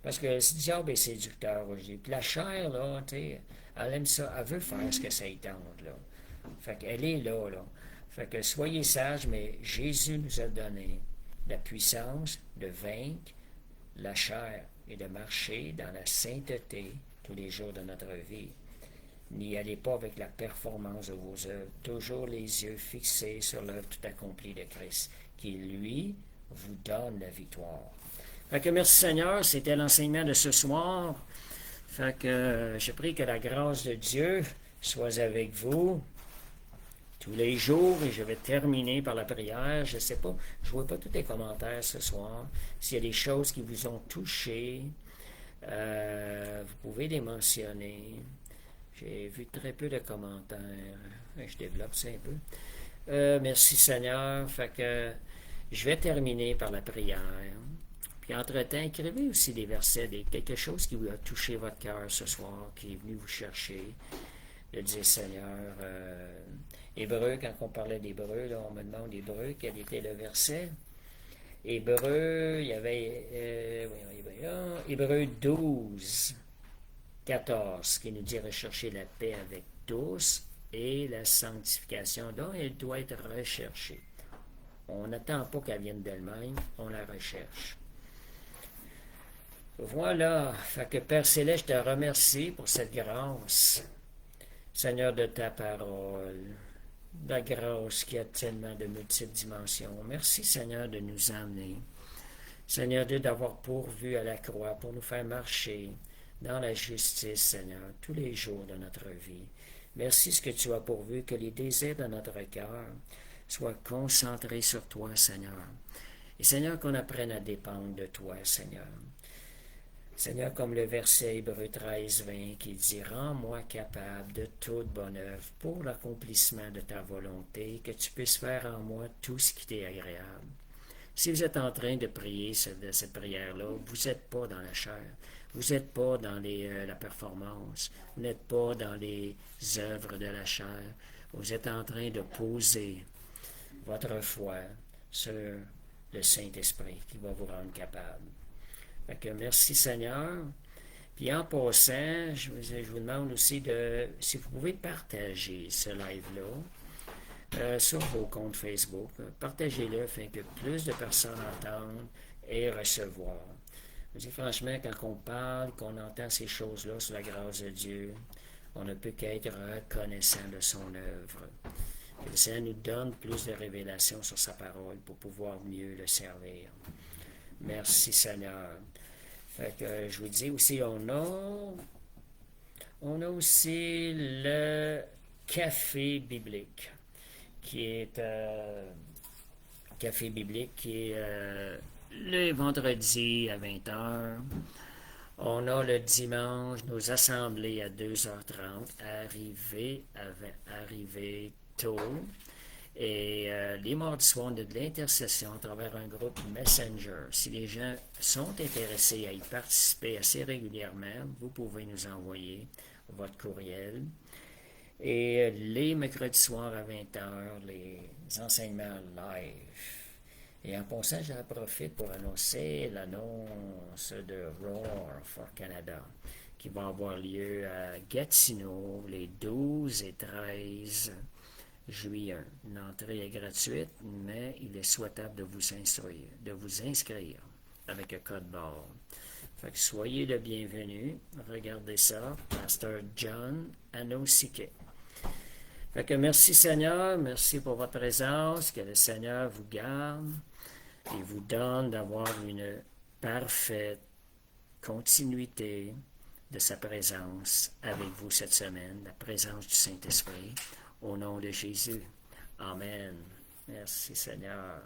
Parce que le diable est séducteur aujourd'hui. Puis la chair, là, tu sais, elle aime ça, elle veut faire ce que ça y tente, là. Fait qu'elle est là, là. Fait que soyez sages, mais Jésus nous a donné la puissance de vaincre la chair et de marcher dans la sainteté tous les jours de notre vie. N'y allez pas avec la performance de vos œuvres, toujours les yeux fixés sur l'œuvre tout accomplie de Christ, qui, lui, vous donne la victoire. Fait que merci Seigneur, c'était l'enseignement de ce soir. Fait que je prie que la grâce de Dieu soit avec vous tous les jours, et je vais terminer par la prière. Je ne sais pas, je ne vois pas tous les commentaires ce soir. S'il y a des choses qui vous ont touché, vous pouvez les mentionner. J'ai vu très peu de commentaires. Je développe ça un peu. Merci Seigneur. Fait que je vais terminer par la prière. Puis entre-temps, écrivez aussi des versets, quelque chose qui vous a touché votre cœur ce soir, qui est venu vous chercher. De dire Seigneur, Hébreu, quand on parlait d'Hébreu, là, on me demande Hébreu, quel était le verset. Hébreu, il y avait Hébreu 12, 14, qui nous dit rechercher la paix avec tous et la sanctification dont elle doit être recherchée. On n'attend pas qu'elle vienne d'elle-même, on la recherche. Voilà, fait que Père Céleste, je te remercie pour cette grâce, Seigneur, de ta parole, la grâce qui a tellement de multiples dimensions. Merci, Seigneur, de nous emmener. Seigneur Dieu, d'avoir pourvu à la croix pour nous faire marcher dans la justice, Seigneur, tous les jours de notre vie. Merci ce que tu as pourvu, que les désirs de notre cœur soient concentrés sur toi, Seigneur. Et Seigneur, qu'on apprenne à dépendre de toi, Seigneur. Seigneur, comme le verset Hébreu 13, 20 qui dit « Rends-moi capable de toute bonne œuvre pour l'accomplissement de ta volonté, que tu puisses faire en moi tout ce qui t'est agréable. » Si vous êtes en train de prier cette prière-là, vous n'êtes pas dans la chair, vous n'êtes pas dans la performance, vous n'êtes pas dans les œuvres de la chair, vous êtes en train de poser votre foi sur le Saint-Esprit qui va vous rendre capable. Fait que merci Seigneur. Puis en passant, je vous demande aussi si vous pouvez partager ce live-là sur vos comptes Facebook. Partagez-le afin que plus de personnes entendent et recevoir. Je dis franchement, quand on parle, qu'on entend ces choses-là sur la grâce de Dieu, on ne peut qu'être reconnaissant de son œuvre. Que le Seigneur nous donne plus de révélations sur sa parole pour pouvoir mieux le servir. Merci Seigneur. Fait que je vous dis aussi, on a aussi le café biblique, qui est café biblique, qui est le vendredi à 20h. On a le dimanche nos assemblées à 2h30, arriver tôt. Et les mardis soirs, on a de l'intercession à travers un groupe Messenger. Si les gens sont intéressés à y participer assez régulièrement, vous pouvez nous envoyer votre courriel. Et les mercredis soirs à 20h, les enseignements live. Et en passant, j'en profite pour annoncer l'annonce de Roar for Canada, qui va avoir lieu à Gatineau les 12 et 13 juillet. L'entrée est gratuite, mais il est souhaitable de vous inscrire avec un code barre. Fait que soyez le bienvenu. Regardez ça. Pasteur John Anosike. Fait que merci Seigneur, merci pour votre présence, que le Seigneur vous garde et vous donne d'avoir une parfaite continuité de sa présence avec vous cette semaine, la présence du Saint-Esprit, au nom de Jésus. Amen. Merci Seigneur.